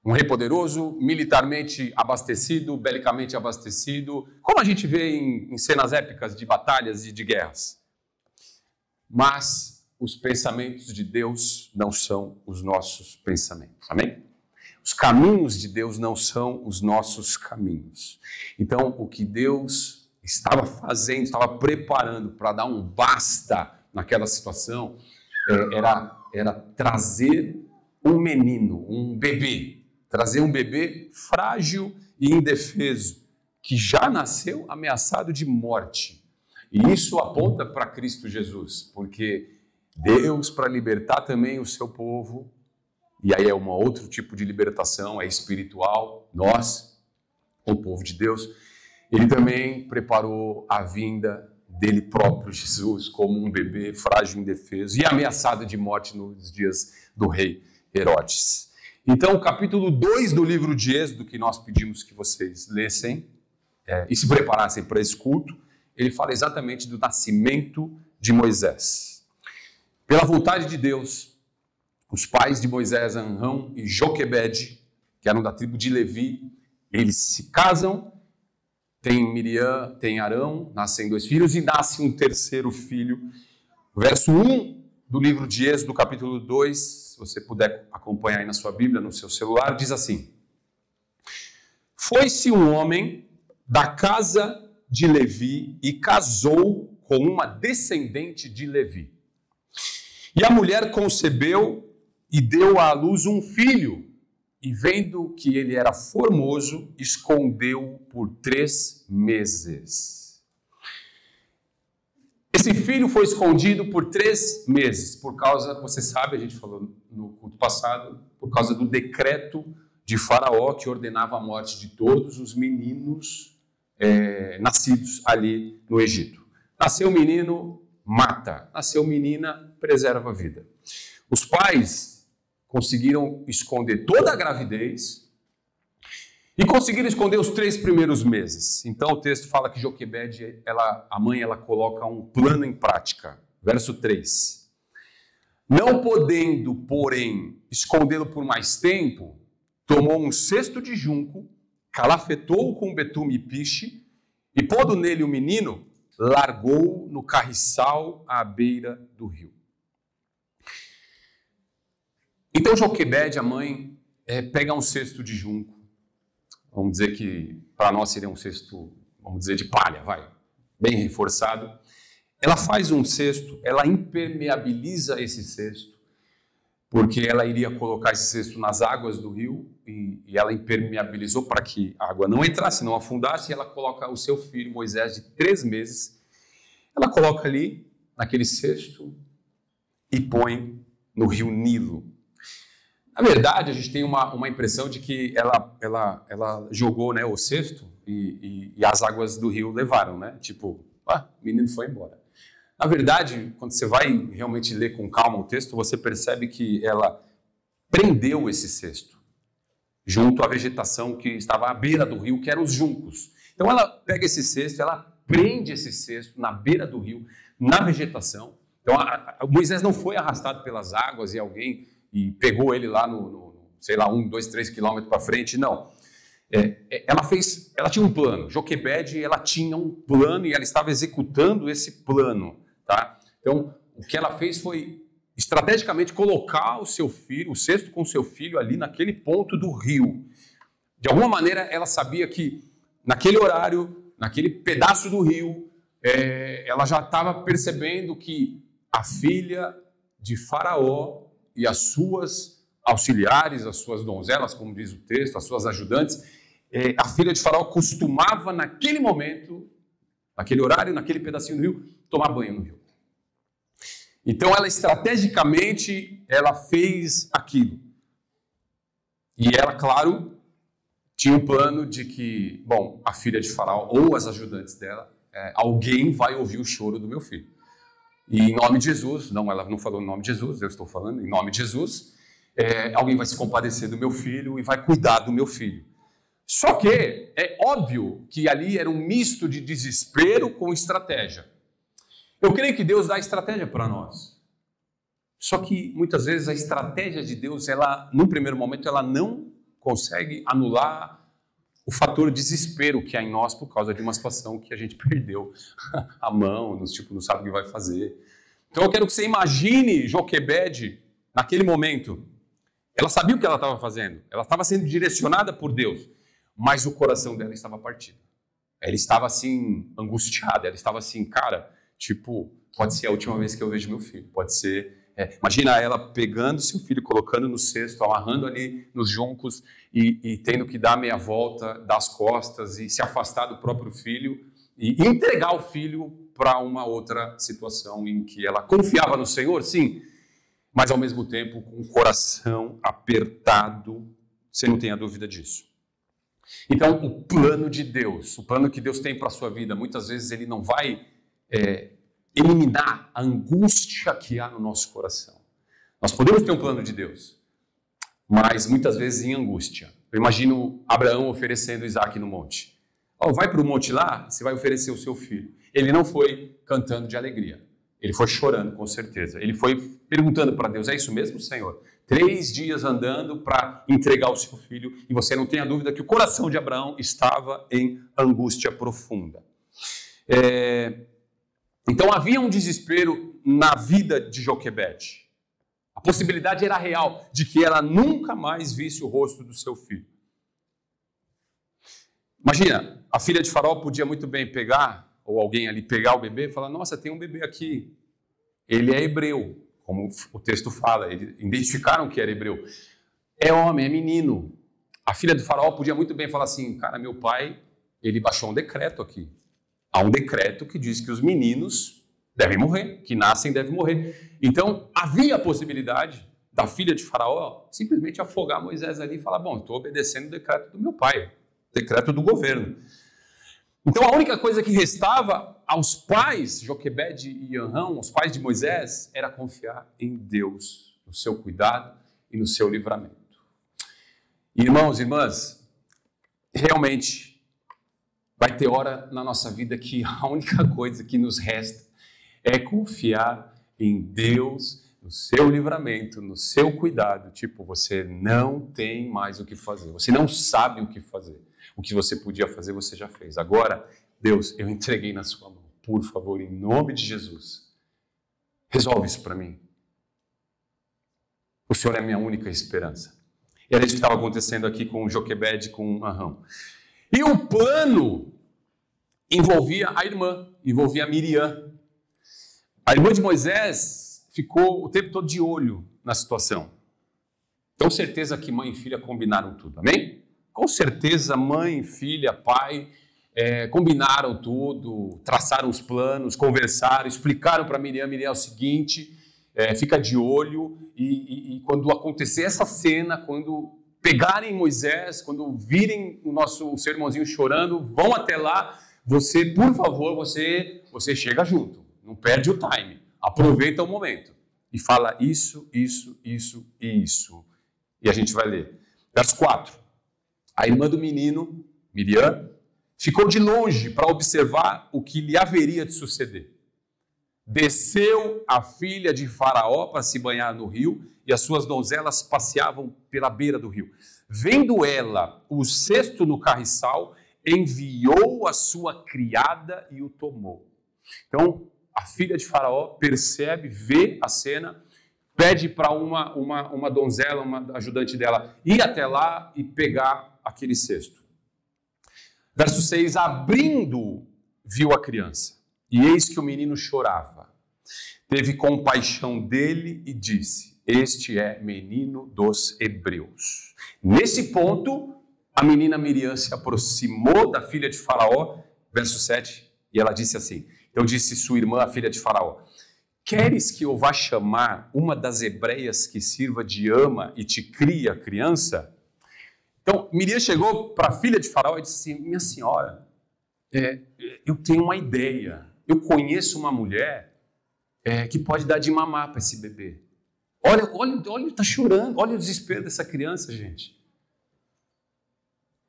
um rei poderoso, militarmente abastecido, belicamente abastecido, como a gente vê em cenas épicas de batalhas e de guerras. Mas os pensamentos de Deus não são os nossos pensamentos. Amém? Os caminhos de Deus não são os nossos caminhos. Então, o que Deus estava fazendo, estava preparando para dar um basta naquela situação, era trazer um menino, um bebê, trazer um bebê frágil e indefeso, que já nasceu ameaçado de morte. E isso aponta para Cristo Jesus, porque Deus, para libertar também o seu povo, e aí é um outro tipo de libertação, é espiritual, nós, o povo de Deus, ele também preparou a vinda dele próprio, Jesus, como um bebê frágil, indefeso e ameaçado de morte nos dias do rei Herodes. Então, o capítulo 2 do livro de Êxodo, que nós pedimos que vocês lessem e se preparassem para esse culto, ele fala exatamente do nascimento de Moisés. Pela vontade de Deus, os pais de Moisés, Amrão e Joquebede, que eram da tribo de Levi, eles se casam, tem Miriam, tem Arão, nascem 2 filhos e nasce um terceiro filho. Verso 1 do livro de Êxodo, capítulo 2, se você puder acompanhar aí na sua Bíblia, no seu celular, diz assim: Foi-se um homem da casa de Levi e casou com uma descendente de Levi. E a mulher concebeu e deu à luz um filho, e vendo que ele era formoso, escondeu-o por 3 meses. Esse filho foi escondido por 3 meses, por causa, você sabe, a gente falou no culto passado, por causa do decreto de Faraó, que ordenava a morte de todos os meninos nascidos ali no Egito. Nasceu menino, mata. Nasceu menina, preserva a vida. Os pais conseguiram esconder toda a gravidez e conseguiram esconder os 3 primeiros meses. Então o texto fala que Joquebede, a mãe, coloca um plano em prática. Verso 3. Não podendo, porém, escondê-lo por mais tempo, tomou um cesto de junco, calafetou-o com betume e piche, e pondo nele o menino, largou no carriçal à beira do rio. Então Joquebede, a mãe, pega um cesto de junco, vamos dizer que para nós seria um cesto, vamos dizer, de palha, bem reforçado. Ela faz um cesto, ela impermeabiliza esse cesto, porque ela iria colocar esse cesto nas águas do rio, e ela impermeabilizou para que a água não entrasse, não afundasse, e ela coloca o seu filho, Moisés, de 3 meses, ela coloca ali, naquele cesto, e põe no rio Nilo. Na verdade, a gente tem uma impressão de que ela jogou, né, o cesto e as águas do rio levaram, né? Tipo, o menino foi embora. Na verdade, quando você vai realmente ler com calma o texto, você percebe que ela prendeu esse cesto junto à vegetação que estava à beira do rio, que eram os juncos. Então ela pega esse cesto, ela prende esse cesto na beira do rio, na vegetação. Então Moisés não foi arrastado pelas águas e pegou ele lá sei lá, 1, 2, 3 quilômetros para frente, não. Ela tinha um plano. Joquebede, ela tinha um plano e ela estava executando esse plano, tá? Então, o que ela fez foi estrategicamente colocar o seu filho, o cesto com o seu filho ali naquele ponto do rio. De alguma maneira, ela sabia que naquele horário, naquele pedaço do rio, ela já estava percebendo que a filha de Faraó e as suas auxiliares, as suas donzelas, como diz o texto, as suas ajudantes, a filha de Faraó costumava naquele momento, naquele horário, naquele pedacinho do rio, tomar banho no rio. Então ela estrategicamente, ela fez aquilo. E ela, claro, tinha um plano de que, bom, a filha de Faraó ou as ajudantes dela, alguém vai ouvir o choro do meu filho. E em nome de Jesus, não, ela não falou em nome de Jesus, eu estou falando em nome de Jesus, alguém vai se compadecer do meu filho e vai cuidar do meu filho. Só que é óbvio que ali era um misto de desespero com estratégia. Eu creio que Deus dá estratégia para nós. Só que muitas vezes a estratégia de Deus, ela, num primeiro momento, ela não consegue anular o fator desespero que há em nós por causa de uma situação que a gente perdeu a mão, não sabe o que vai fazer. Então eu quero que você imagine Joquebede naquele momento. Ela sabia o que ela estava fazendo, ela estava sendo direcionada por Deus, mas o coração dela estava partido. Ela estava assim, angustiada, ela estava assim, cara, pode ser a última vez que eu vejo meu filho, pode ser... imagina ela pegando seu filho, colocando no cesto, amarrando ali nos juncos e tendo que dar meia volta, dar as costas e se afastar do próprio filho e entregar o filho para uma outra situação em que ela confiava no Senhor, sim, mas ao mesmo tempo com o coração apertado, você não tenha dúvida disso. Então, o plano de Deus, o plano que Deus tem para a sua vida, muitas vezes ele não vai eliminar a angústia que há no nosso coração. Nós podemos ter um plano de Deus, mas muitas vezes em angústia. Eu imagino Abraão oferecendo Isaac no monte. Vai para o monte lá, você vai oferecer o seu filho. Ele não foi cantando de alegria, ele foi chorando com certeza. Ele foi perguntando para Deus, é isso mesmo, Senhor? 3 dias andando para entregar o seu filho, e você não tenha dúvida que o coração de Abraão estava em angústia profunda. Então havia um desespero na vida de Joquebede. A possibilidade era real de que ela nunca mais visse o rosto do seu filho. Imagina, a filha de Faraó podia muito bem pegar, ou alguém ali pegar o bebê e falar, nossa, tem um bebê aqui. Ele é hebreu, como o texto fala, eles identificaram que era hebreu. É homem, é menino. A filha do Faraó podia muito bem falar assim, cara, meu pai, ele baixou um decreto aqui. Há um decreto que diz que os meninos devem morrer, que nascem devem morrer. Então, havia a possibilidade da filha de Faraó simplesmente afogar Moisés ali e falar, bom, estou obedecendo o decreto do meu pai, o decreto do governo. Então, a única coisa que restava aos pais, Joquebede e Anrão, os pais de Moisés, era confiar em Deus, no seu cuidado e no seu livramento. Irmãos e irmãs, realmente... vai ter hora na nossa vida que a única coisa que nos resta é confiar em Deus, no seu livramento, no seu cuidado. Você não tem mais o que fazer, você não sabe o que fazer. O que você podia fazer, você já fez. Agora, Deus, eu entreguei na sua mão. Por favor, em nome de Jesus, resolve isso para mim. O Senhor é a minha única esperança. E era isso que estava acontecendo aqui com Joquebede, com Anrão. E o plano envolvia a irmã, envolvia a Miriam. A irmã de Moisés ficou o tempo todo de olho na situação. Com certeza que mãe e filha combinaram tudo, amém? Com certeza mãe, filha, pai combinaram tudo, traçaram os planos, conversaram, explicaram para Miriam o seguinte, fica de olho e quando acontecer essa cena, quando pegarem Moisés, quando virem o seu irmãozinho chorando, vão até lá, você, por favor, você chega junto, não perde o time, aproveita o momento e fala isso, isso, isso e isso. E a gente vai ler. Verso 4. A irmã do menino, Miriam, ficou de longe para observar o que lhe haveria de suceder. Desceu a filha de Faraó para se banhar no rio e as suas donzelas passeavam pela beira do rio. Vendo ela o cesto no carriçal, enviou a sua criada e o tomou. Então, a filha de Faraó percebe, vê a cena, pede para uma donzela, uma ajudante dela, ir até lá e pegar aquele cesto. Verso 6, abrindo, viu a criança, e eis que o menino chorava. Teve compaixão dele e disse, este é menino dos hebreus. Nesse ponto, a menina Miriam se aproximou da filha de Faraó, verso 7, e ela disse assim, então disse sua irmã, a filha de Faraó, queres que eu vá chamar uma das hebreias que sirva de ama e te crie a criança? Então, Miriam chegou para a filha de Faraó e disse assim, minha senhora, eu tenho uma ideia, eu conheço uma mulher que pode dar de mamar para esse bebê. Olha, está chorando, olha o desespero dessa criança, gente.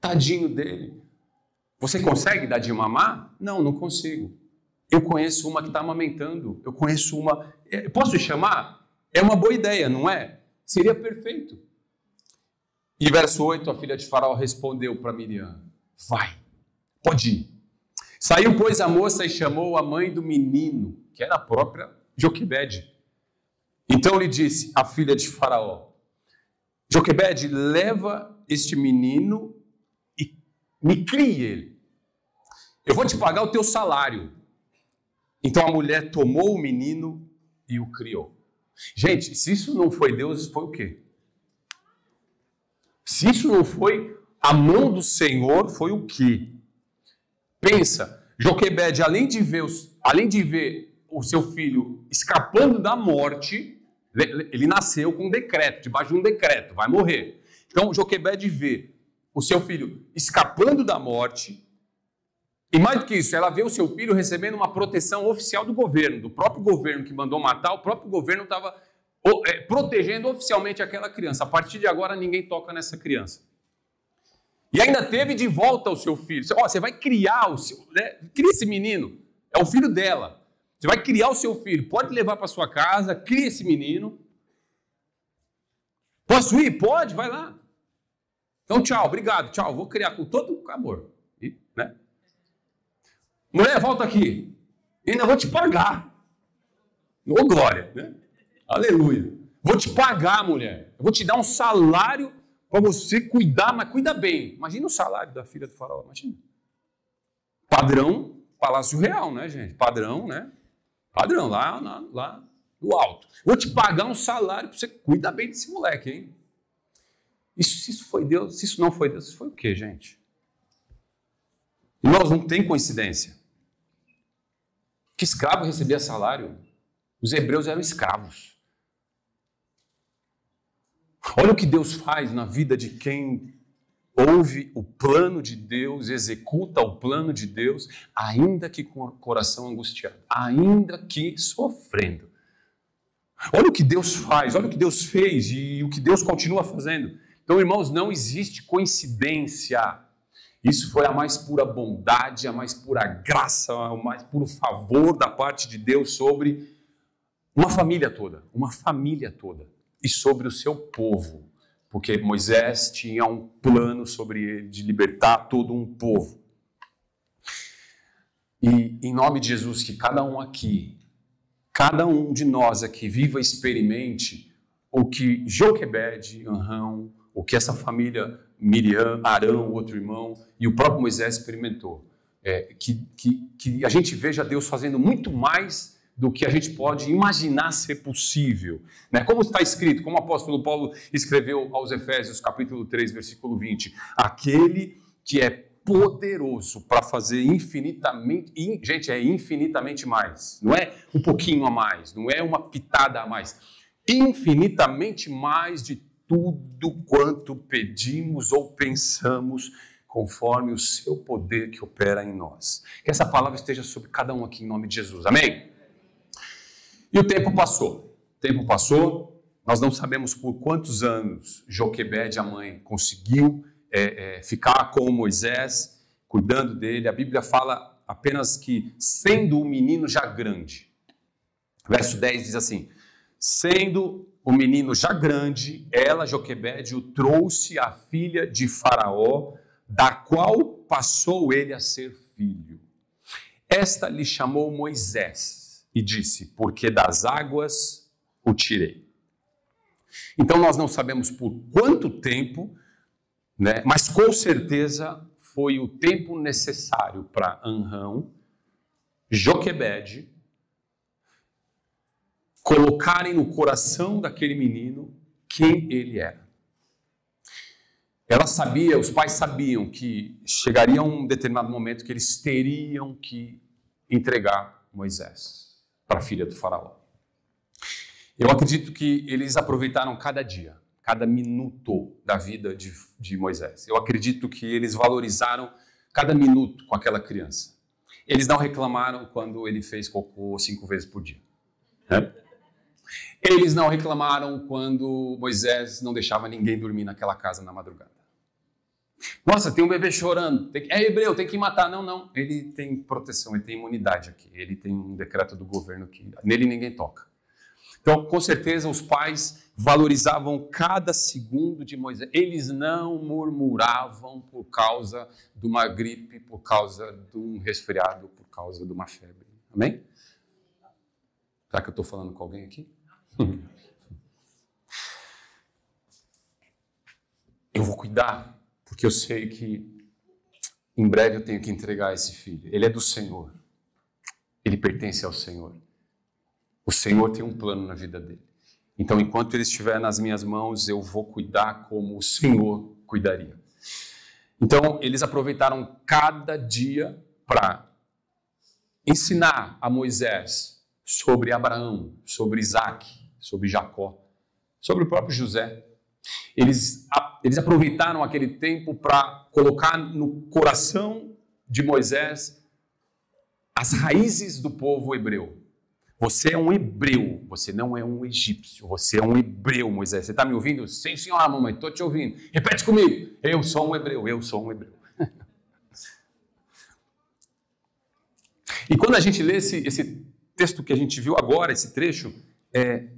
Tadinho dele. Você consegue dar de mamar? Não, não consigo. Eu conheço uma que está amamentando, eu conheço uma... Posso chamar? É uma boa ideia, não é? Seria perfeito. E verso 8, a filha de Faraó respondeu para Miriam, vai, pode ir. Saiu, pois, a moça e chamou a mãe do menino, que era a própria Joquebede. Então lhe disse a filha de Faraó, Joquebede, leva este menino e me crie ele. Eu vou te pagar o teu salário. Então a mulher tomou o menino e o criou. Gente, se isso não foi Deus, isso foi o quê? Se isso não foi a mão do Senhor, foi o quê? Pensa, Joquebede, além de ver o seu filho escapando da morte, ele nasceu com um decreto, debaixo de um decreto, vai morrer. Então Joquebede vê o seu filho escapando da morte, e mais do que isso, ela vê o seu filho recebendo uma proteção oficial do governo, do próprio governo que mandou matar, o próprio governo estava protegendo oficialmente aquela criança. A partir de agora, ninguém toca nessa criança. E ainda teve de volta o seu filho. Você vai criar o seu... Cria esse menino, é o filho dela. Você vai criar o seu filho, pode levar para sua casa, cria esse menino. Posso ir? Pode, vai lá. Então, tchau, obrigado, tchau. Vou criar com todo amor. Né? Mulher, volta aqui. Ainda vou te pagar. Ô, glória, né? Aleluia. Vou te pagar, mulher. Eu vou te dar um salário para você cuidar, mas cuida bem. Imagina o salário da filha do faraó, imagina. Padrão, Palácio Real, né, gente? Padrão, né? Padrão, lá no alto. Vou te pagar um salário para você cuidar bem desse moleque, hein? Se isso foi Deus, se isso não foi Deus, isso foi o quê, gente? Irmãos, não tem coincidência. Que escravo recebia salário? Os hebreus eram escravos. Olha o que Deus faz na vida de quem ouve o plano de Deus, executa o plano de Deus, ainda que com o coração angustiado, ainda que sofrendo. Olha o que Deus faz, olha o que Deus fez e o que Deus continua fazendo. Então, irmãos, não existe coincidência. Isso foi a mais pura bondade, a mais pura graça, o mais puro favor da parte de Deus sobre uma família toda e sobre o seu povo, porque Moisés tinha um plano sobre ele de libertar todo um povo. E em nome de Jesus, que cada um de nós aqui viva e experimente o que Joquebede, Anrão, o que essa família Miriam, Arão, o outro irmão, e o próprio Moisés experimentou. Que a gente veja Deus fazendo muito mais do que a gente pode imaginar ser possível. Né? Como está escrito, como o apóstolo Paulo escreveu aos Efésios, capítulo 3, versículo 20, aquele que é poderoso para fazer infinitamente, gente, é infinitamente mais, não é um pouquinho a mais, não é uma pitada a mais, infinitamente mais de tudo quanto pedimos ou pensamos, conforme o seu poder que opera em nós. Que essa palavra esteja sobre cada um aqui em nome de Jesus, amém? E o tempo passou, nós não sabemos por quantos anos Joquebede, a mãe, conseguiu ficar com Moisés, cuidando dele. A Bíblia fala apenas que, sendo o menino já grande, verso 10 diz assim, sendo o menino já grande, ela, Joquebede, o trouxe à filha de Faraó, da qual passou ele a ser filho. Esta lhe chamou Moisés, e disse, porque das águas o tirei. Então nós não sabemos por quanto tempo, né, mas com certeza foi o tempo necessário para Anrão, Joquebede, colocarem no coração daquele menino quem ele era. Ela sabia, os pais sabiam que chegaria um determinado momento que eles teriam que entregar Moisés para a filha do faraó. Eu acredito que eles aproveitaram cada dia, cada minuto da vida de Moisés. Eu acredito que eles valorizaram cada minuto com aquela criança. Eles não reclamaram quando ele fez cocô 5 vezes por dia, né? Eles não reclamaram quando Moisés não deixava ninguém dormir naquela casa na madrugada. Nossa, tem um bebê chorando. É hebreu, tem que matar. Não, não. Ele tem proteção, ele tem imunidade aqui. Ele tem um decreto do governo que nele ninguém toca. Então, com certeza, os pais valorizavam cada segundo de Moisés. Eles não murmuravam por causa de uma gripe, por causa de um resfriado, por causa de uma febre. Amém? Será que eu estou falando com alguém aqui? Eu vou cuidar, porque eu sei que em breve eu tenho que entregar esse filho. Ele é do Senhor. Ele pertence ao Senhor. O Senhor tem um plano na vida dele. Então, enquanto ele estiver nas minhas mãos, eu vou cuidar como o Senhor cuidaria. Então, eles aproveitaram cada dia para ensinar a Moisés sobre Abraão, sobre Isaac, sobre Jacó, sobre o próprio José. Eles aproveitaram aquele tempo para colocar no coração de Moisés as raízes do povo hebreu. Você é um hebreu, você não é um egípcio, você é um hebreu, Moisés. Você está me ouvindo? Sim, senhora, mamãe, estou te ouvindo. Repete comigo, eu sou um hebreu, eu sou um hebreu. E quando a gente lê esse texto que a gente viu agora, esse trecho, é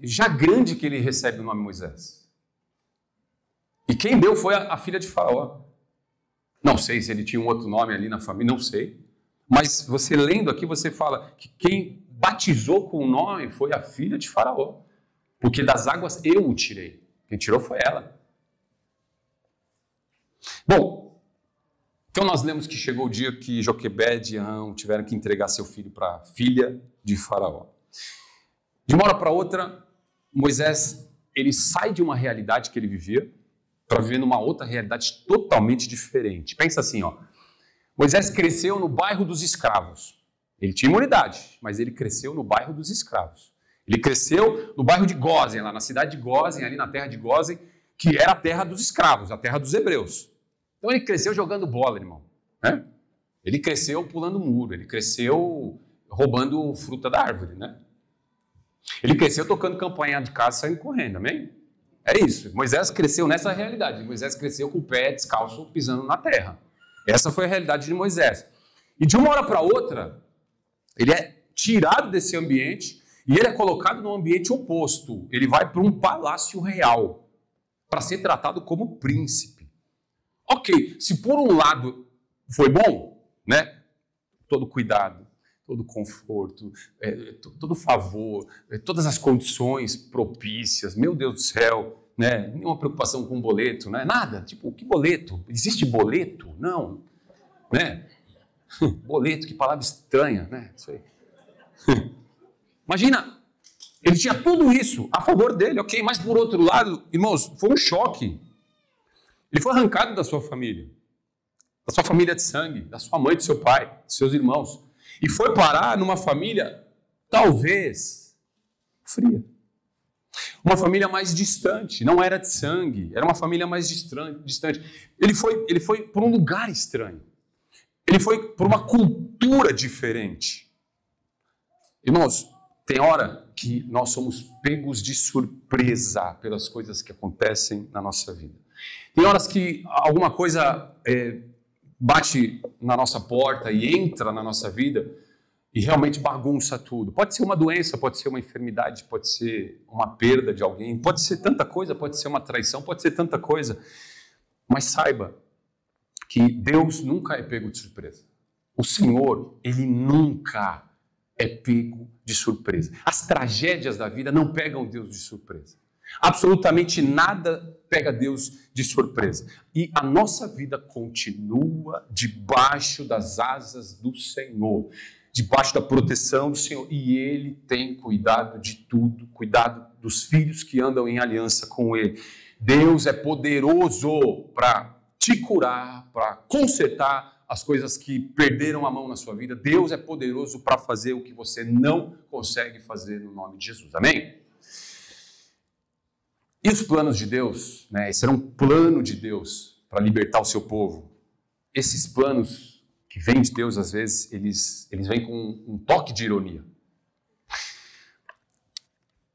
já grande que ele recebe o nome Moisés. E quem deu foi a filha de Faraó. Não sei se ele tinha um outro nome ali na família, não sei. Mas você lendo aqui, você fala que quem batizou com o nome foi a filha de Faraó. Porque das águas eu o tirei. Quem tirou foi ela. Bom, então nós lemos que chegou o dia que Joquebede e Anrão tiveram que entregar seu filho para a filha de Faraó. De uma hora para outra, Moisés ele sai de uma realidade que ele vivia para viver numa outra realidade totalmente diferente. Pensa assim, ó. Moisés cresceu no bairro dos escravos. Ele tinha imunidade, mas ele cresceu no bairro dos escravos. Ele cresceu no bairro de Gósen, lá na cidade de Gósen, ali na terra de Gósen, que era a terra dos escravos, a terra dos hebreus. Então ele cresceu jogando bola, irmão, né? Ele cresceu pulando muro, ele cresceu roubando fruta da árvore, né? Ele cresceu tocando campanha de casa, saindo correndo, amém? É isso, Moisés cresceu nessa realidade. Moisés cresceu com o pé descalço, pisando na terra. Essa foi a realidade de Moisés. E de uma hora para outra, ele é tirado desse ambiente e ele é colocado num ambiente oposto. Ele vai para um palácio real para ser tratado como príncipe. Ok, se por um lado foi bom, né? Todo cuidado, todo conforto, todo favor, todas as condições propícias, meu Deus do céu, né? Nenhuma preocupação com boleto, né? Nada, tipo, que boleto? Existe boleto? Não, né? Boleto, que palavra estranha, né? Isso aí. Imagina, ele tinha tudo isso a favor dele, ok, mas por outro lado, irmãos, foi um choque. Ele foi arrancado da sua família de sangue, da sua mãe, do seu pai, dos seus irmãos, e foi parar numa família, talvez, fria. Uma família mais distante, não era de sangue, era uma família mais distante. Ele foi por um lugar estranho. Ele foi por uma cultura diferente. Irmãos, tem hora que nós somos pegos de surpresa pelas coisas que acontecem na nossa vida. Tem horas que alguma coisa bate na nossa porta e entra na nossa vida e realmente bagunça tudo. Pode ser uma doença, pode ser uma enfermidade, pode ser uma perda de alguém, pode ser tanta coisa, pode ser uma traição, pode ser tanta coisa. Mas saiba que Deus nunca é pego de surpresa. O Senhor, Ele nunca é pego de surpresa. As tragédias da vida não pegam Deus de surpresa. Absolutamente nada pega Deus de surpresa. E a nossa vida continua debaixo das asas do Senhor, debaixo da proteção do Senhor. E Ele tem cuidado de tudo, cuidado dos filhos que andam em aliança com Ele. Deus é poderoso para te curar, para consertar as coisas que perderam a mão na sua vida. Deus é poderoso para fazer o que você não consegue fazer no nome de Jesus. Amém? E os planos de Deus, né? Esse era um plano de Deus para libertar o seu povo. Esses planos que vêm de Deus, às vezes, eles vêm com um toque de ironia.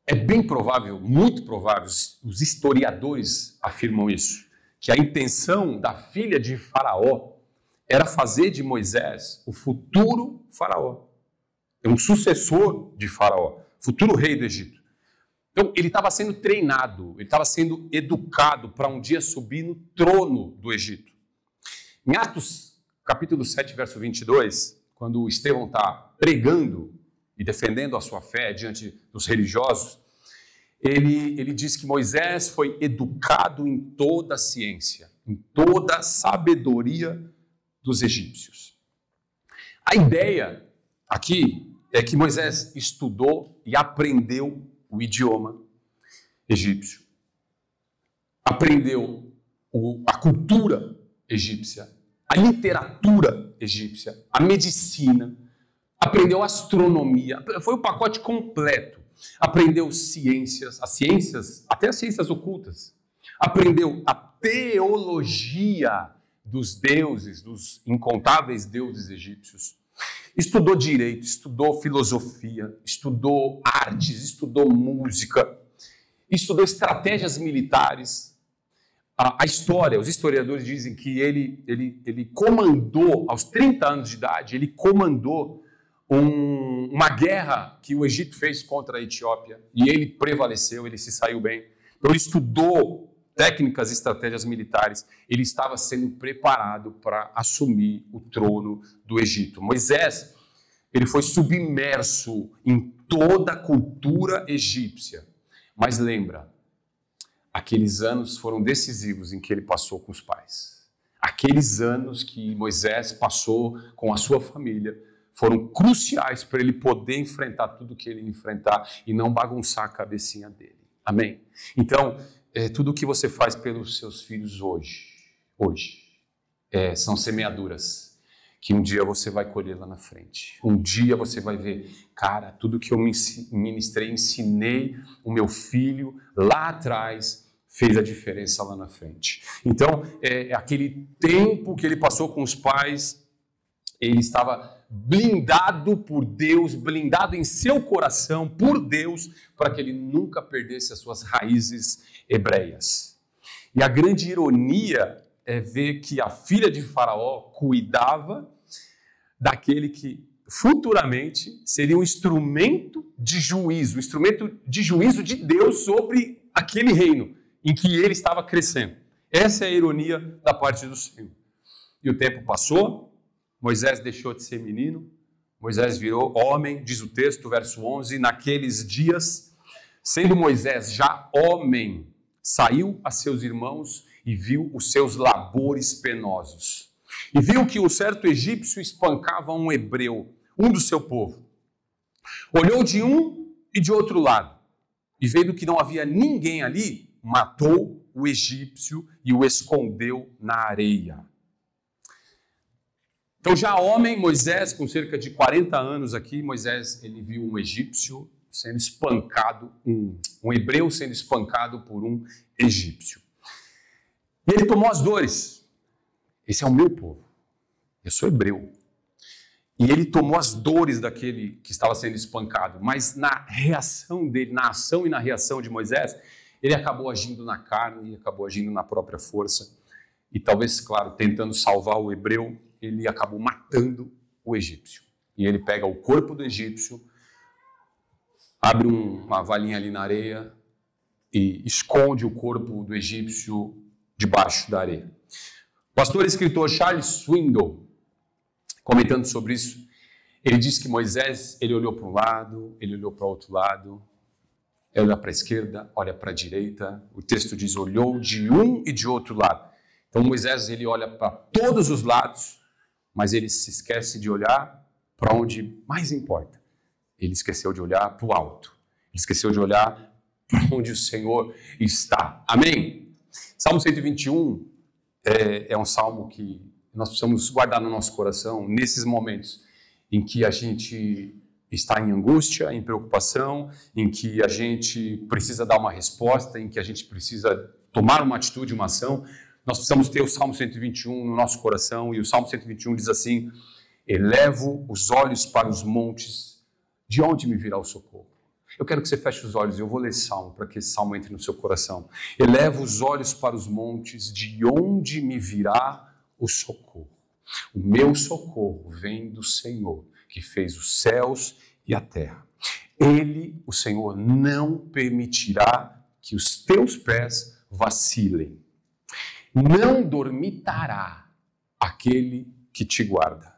É bem provável, muito provável, os historiadores afirmam isso, que a intenção da filha de Faraó era fazer de Moisés o futuro Faraó, um sucessor de Faraó, futuro rei do Egito. Então, ele estava sendo treinado, ele estava sendo educado para um dia subir no trono do Egito. Em Atos, capítulo 7, verso 22, quando Estevão está pregando e defendendo a sua fé diante dos religiosos, ele diz que Moisés foi educado em toda a ciência, em toda a sabedoria dos egípcios. A ideia aqui é que Moisés estudou e aprendeu o idioma egípcio, aprendeu a cultura egípcia, a literatura egípcia, a medicina, aprendeu astronomia, foi o pacote completo. Aprendeu ciências, até as ciências ocultas. Aprendeu a teologia dos deuses, dos incontáveis deuses egípcios. Estudou direito, estudou filosofia, estudou artes, estudou música, estudou estratégias militares. A história, os historiadores dizem que ele comandou, aos 30 anos de idade, ele comandou uma guerra que o Egito fez contra a Etiópia, e ele prevaleceu, ele se saiu bem. Então, ele estudou técnicas e estratégias militares, ele estava sendo preparado para assumir o trono do Egito. Moisés, ele foi submerso em toda a cultura egípcia, mas lembra, aqueles anos foram decisivos em que ele passou com os pais. Aqueles anos que Moisés passou com a sua família foram cruciais para ele poder enfrentar tudo que ele ia enfrentar e não bagunçar a cabecinha dele. Amém? Então, tudo o que você faz pelos seus filhos hoje são semeaduras que um dia você vai colher lá na frente. Um dia você vai ver, cara, tudo que eu ministrei, ensinei o meu filho lá atrás, fez a diferença lá na frente. Então, aquele tempo que ele passou com os pais, ele estava blindado por Deus, blindado em seu coração por Deus, para que ele nunca perdesse as suas raízes hebreias. E a grande ironia é ver que a filha de Faraó cuidava daquele que futuramente seria um instrumento de juízo de Deus sobre aquele reino em que ele estava crescendo. Essa é a ironia da parte do Senhor. E o tempo passou, Moisés deixou de ser menino, Moisés virou homem, diz o texto, verso 11, naqueles dias, sendo Moisés já homem, saiu a seus irmãos e viu os seus labores penosos. E viu que um certo egípcio espancava um hebreu, um do seu povo. Olhou de um e de outro lado, e vendo que não havia ninguém ali, matou o egípcio e o escondeu na areia. Então já homem, Moisés, com cerca de 40 anos aqui, Moisés, ele viu um egípcio sendo espancado, um hebreu sendo espancado por um egípcio. E ele tomou as dores. Esse é o meu povo. Eu sou hebreu. E ele tomou as dores daquele que estava sendo espancado. Mas na reação dele, na ação e na reação de Moisés, ele acabou agindo na carne, acabou agindo na própria força. E talvez, claro, tentando salvar o hebreu, ele acabou matando o egípcio. E ele pega o corpo do egípcio, abre uma valinha ali na areia e esconde o corpo do egípcio debaixo da areia. O pastor e escritor Charles Swindoll, comentando sobre isso, Ele diz que Moisés, ele olhou para um lado, ele olhou para o outro lado, ele olha para a esquerda, olha para a direita. O texto diz, olhou de um e de outro lado. Então Moisés, ele olha para todos os lados, mas ele se esquece de olhar para onde mais importa. Ele esqueceu de olhar para o alto. Ele esqueceu de olhar para onde o Senhor está. Amém? Salmo 121 é um salmo que nós precisamos guardar no nosso coração nesses momentos em que a gente está em angústia, em preocupação, em que a gente precisa dar uma resposta, em que a gente precisa tomar uma atitude, uma ação. Nós precisamos ter o Salmo 121 no nosso coração, e o Salmo 121 diz assim: elevo os olhos para os montes, de onde me virá o socorro? Eu quero que você feche os olhos, eu vou ler esse salmo, para que esse salmo entre no seu coração. Elevo os olhos para os montes, de onde me virá o socorro? O meu socorro vem do Senhor, que fez os céus e a terra. Ele, o Senhor, não permitirá que os teus pés vacilem. Não dormitará aquele que te guarda.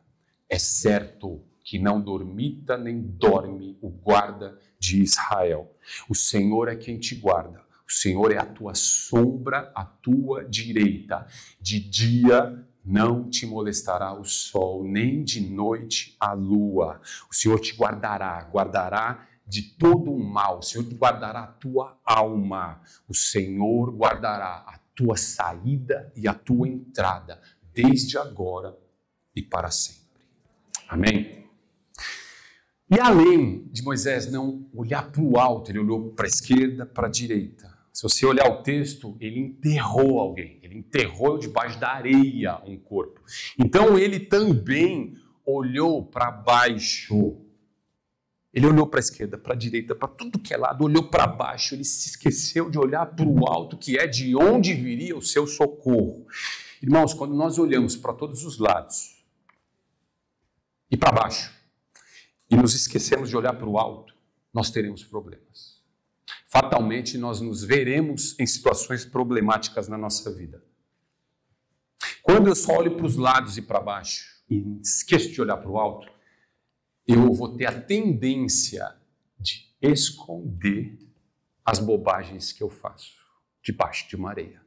É certo que não dormita nem dorme o guarda de Israel. O Senhor é quem te guarda. O Senhor é a tua sombra, a tua direita. De dia não te molestará o sol, nem de noite a lua. O Senhor te guardará de todo o mal. O Senhor te guardará a tua alma. O Senhor guardará a tua saída e a tua entrada, desde agora e para sempre. Amém? E além de Moisés não olhar para o alto, ele olhou para a esquerda, para a direita. Se você olhar o texto, ele enterrou alguém. Ele enterrou debaixo da areia um corpo. Então ele também olhou para baixo. Ele olhou para a esquerda, para a direita, para tudo que é lado, olhou para baixo. Ele se esqueceu de olhar para o alto, que é de onde viria o seu socorro. Irmãos, quando nós olhamos para todos os lados e para baixo, e nos esquecemos de olhar para o alto, nós teremos problemas. Fatalmente, nós nos veremos em situações problemáticas na nossa vida. Quando eu só olho para os lados e para baixo e esqueço de olhar para o alto, eu vou ter a tendência de esconder as bobagens que eu faço debaixo de uma areia.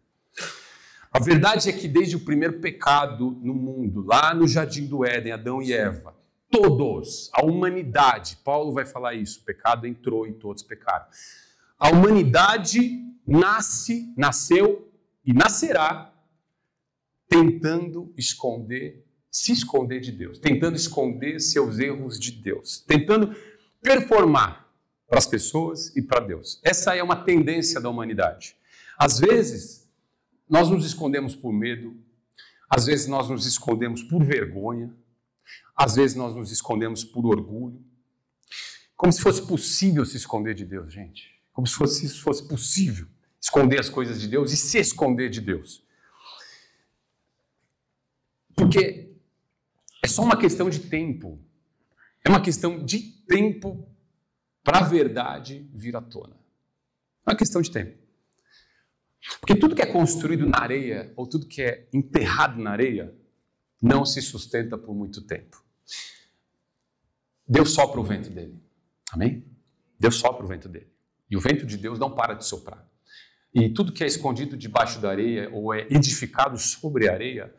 A verdade é que desde o primeiro pecado no mundo, lá no Jardim do Éden, Adão e Eva, todos, a humanidade, Paulo vai falar isso, o pecado entrou e todos pecaram. A humanidade nasceu e nascerá tentando se esconder de Deus, tentando esconder seus erros de Deus, tentando performar para as pessoas e para Deus. Essa é uma tendência da humanidade. Às vezes, nós nos escondemos por medo, às vezes nós nos escondemos por vergonha, às vezes nós nos escondemos por orgulho, como se fosse possível se esconder de Deus, gente. Como se fosse possível esconder as coisas de Deus e se esconder de Deus. Porque é só uma questão de tempo. É uma questão de tempo para a verdade vir à tona. É uma questão de tempo. Porque tudo que é construído na areia, ou tudo que é enterrado na areia, não se sustenta por muito tempo. Deus sopra o vento dele. Amém? Deus sopra o vento dele. E o vento de Deus não para de soprar. E tudo que é escondido debaixo da areia, ou é edificado sobre a areia,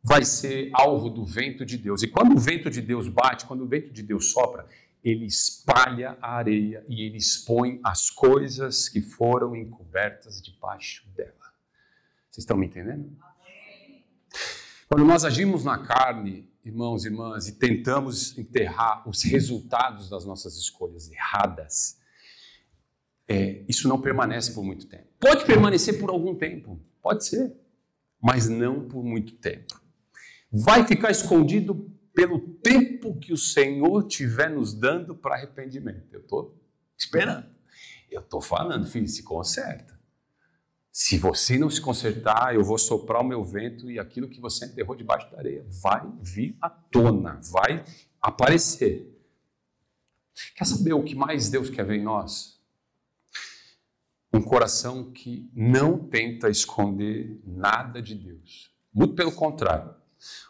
vai ser alvo do vento de Deus. E quando o vento de Deus bate, quando o vento de Deus sopra, ele espalha a areia e ele expõe as coisas que foram encobertas debaixo dela. Vocês estão me entendendo? Quando nós agimos na carne, irmãos e irmãs, e tentamos enterrar os resultados das nossas escolhas erradas, isso não permanece por muito tempo. Pode permanecer por algum tempo, pode ser, mas não por muito tempo. Vai ficar escondido pelo tempo que o Senhor estiver nos dando para arrependimento. Eu estou esperando. Eu estou falando, filho, se conserta. Se você não se consertar, eu vou soprar o meu vento e aquilo que você enterrou debaixo da areia vai vir à tona, vai aparecer. Quer saber o que mais Deus quer ver em nós? Um coração que não tenta esconder nada de Deus. Muito pelo contrário.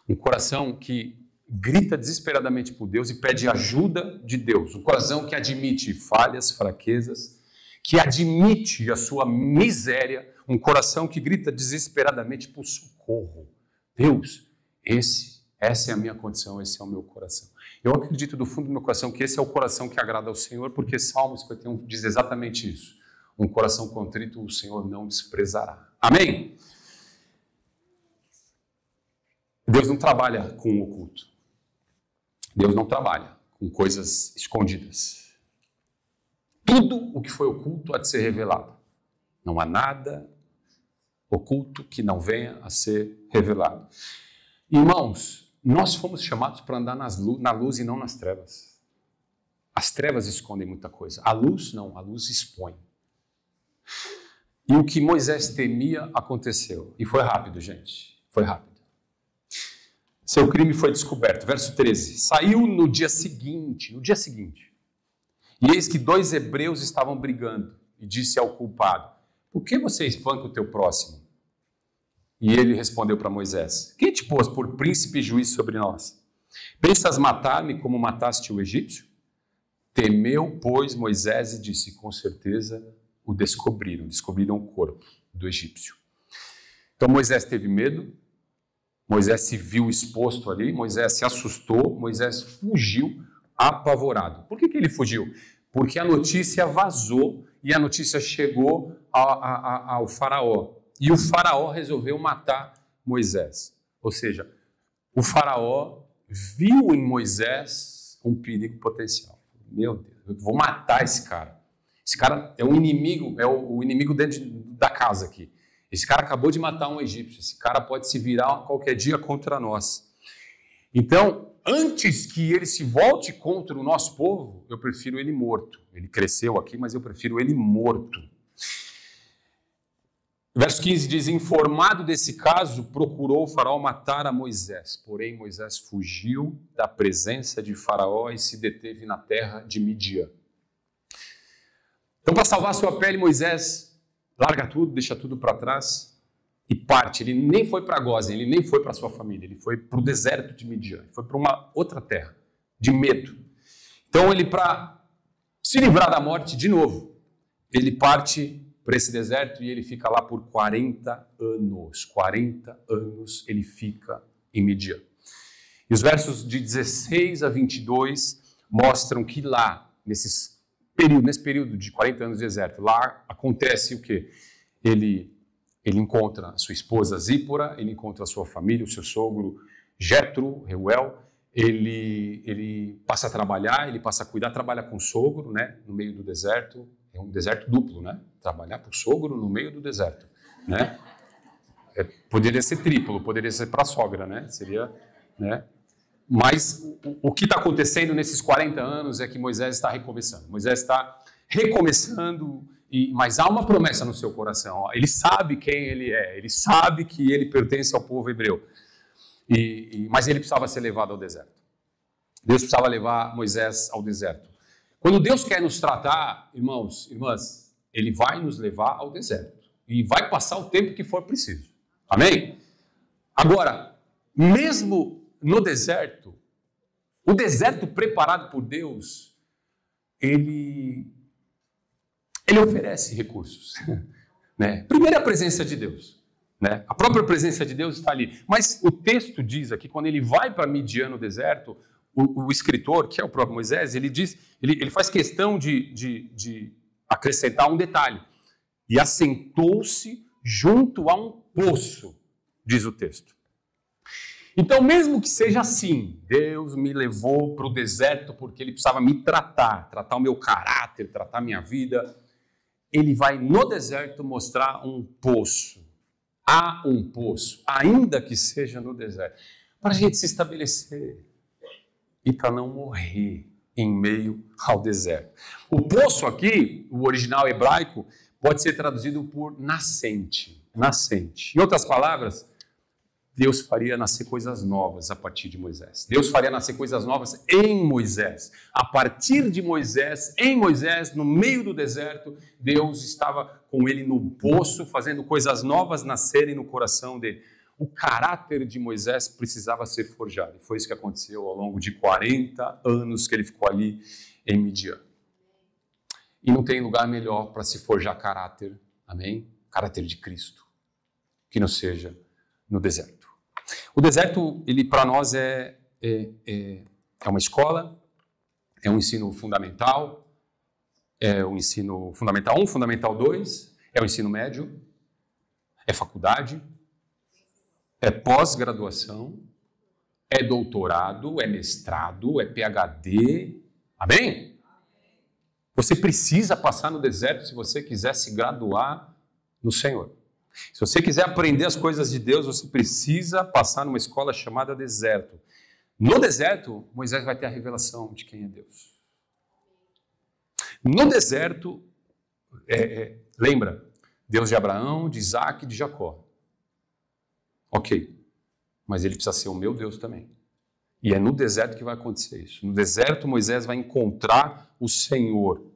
Um coração que grita desesperadamente por Deus e pede ajuda de Deus. Um coração que admite falhas, fraquezas, que admite a sua miséria. Um coração que grita desesperadamente por socorro. Deus, essa é a minha condição, esse é o meu coração. Eu acredito do fundo do meu coração que esse é o coração que agrada ao Senhor, porque Salmo 51 diz exatamente isso. Um coração contrito o Senhor não desprezará. Amém? Deus não trabalha com o oculto. Deus não trabalha com coisas escondidas. Tudo o que foi oculto há de ser revelado. Não há nada oculto que não venha a ser revelado. Irmãos, nós fomos chamados para andar na luz e não nas trevas. As trevas escondem muita coisa. A luz não, a luz expõe. E o que Moisés temia aconteceu. E foi rápido, gente. Foi rápido. Seu crime foi descoberto. Verso 13. Saiu no dia seguinte. E eis que 2 hebreus estavam brigando. E disse ao culpado: por que você espanca o teu próximo? E ele respondeu para Moisés: quem te pôs por príncipe e juiz sobre nós? Pensas matar-me como mataste o egípcio? Temeu, pois, Moisés e disse: com certeza o descobriram o corpo do egípcio. Então Moisés teve medo, Moisés se viu exposto ali, Moisés se assustou, Moisés fugiu apavorado. Por que ele fugiu? Porque a notícia vazou e a notícia chegou ao faraó. E o faraó resolveu matar Moisés. Ou seja, o faraó viu em Moisés um perigo potencial. Meu Deus, eu vou matar esse cara. Esse cara é um inimigo, é o inimigo dentro da casa aqui. Esse cara acabou de matar um egípcio. Esse cara pode se virar qualquer dia contra nós. Então, antes que ele se volte contra o nosso povo, eu prefiro ele morto. Ele cresceu aqui, mas eu prefiro ele morto. Verso 15 diz: informado desse caso, procurou o faraó matar a Moisés. Porém, Moisés fugiu da presença de faraó e se deteve na terra de Midian. Então, para salvar sua pele, Moisés larga tudo, deixa tudo para trás e parte. Ele nem foi para Gósen, ele nem foi para sua família, ele foi para o deserto de Midian, ele foi para uma outra terra, de medo. Então, ele, para se livrar da morte, de novo, ele parte para esse deserto e ele fica lá por 40 anos. 40 anos ele fica em Midian. E os versos de 16 a 22 mostram que lá, nesse período de 40 anos de deserto, lá acontece o quê? Ele encontra a sua esposa Zípora, ele encontra a sua família, o seu sogro Jetro, Reuel, ele passa a trabalhar, ele passa a cuidar, trabalha com o sogro, né, no meio do deserto. É um deserto duplo, né? Trabalhar para o sogro no meio do deserto, né? Poderia ser triplo, poderia ser para a sogra, né? Seria, né? Mas o que está acontecendo nesses 40 anos é que Moisés está recomeçando. Moisés está recomeçando, mas há uma promessa no seu coração. Ó. Ele sabe quem ele é, ele sabe que ele pertence ao povo hebreu. Mas ele precisava ser levado ao deserto. Deus precisava levar Moisés ao deserto. Quando Deus quer nos tratar, irmãos, irmãs, Ele vai nos levar ao deserto. E vai passar o tempo que for preciso. Amém? Agora, mesmo no deserto, o deserto preparado por Deus, ele oferece recursos. Né? Primeiro é a presença de Deus. Né? A própria presença de Deus está ali. Mas o texto diz aqui, quando ele vai para Midian no deserto, o escritor, que é o próprio Moisés, ele faz questão de acrescentar um detalhe. E assentou-se junto a um poço, diz o texto. Então, mesmo que seja assim, Deus me levou para o deserto porque Ele precisava me tratar o meu caráter, tratar a minha vida, Ele vai no deserto mostrar um poço. Há um poço, ainda que seja no deserto, para a gente se estabelecer. E para não morrer em meio ao deserto. O poço aqui, o original hebraico, pode ser traduzido por nascente. Nascente. Em outras palavras, Deus faria nascer coisas novas a partir de Moisés. Deus faria nascer coisas novas em Moisés. A partir de Moisés, em Moisés, no meio do deserto, Deus estava com ele no poço, fazendo coisas novas nascerem no coração dele. o caráter de Moisés precisava ser forjado. E foi isso que aconteceu ao longo de 40 anos que ele ficou ali em Midian. E não tem lugar melhor para se forjar caráter, amém? Caráter de Cristo, que não seja no deserto. O deserto, ele para nós é uma escola, é um ensino fundamental, é o ensino fundamental 1, fundamental 2, é o ensino médio, é faculdade, é pós-graduação, é doutorado, é mestrado, é PhD, amém? Você precisa passar no deserto se você quiser se graduar no Senhor. Se você quiser aprender as coisas de Deus, você precisa passar numa escola chamada deserto. No deserto, Moisés vai ter a revelação de quem é Deus. No deserto, lembra, Deus de Abraão, de Isaac e de Jacó. Ok, mas ele precisa ser o meu Deus também. E é no deserto que vai acontecer isso. No deserto, Moisés vai encontrar o Senhor.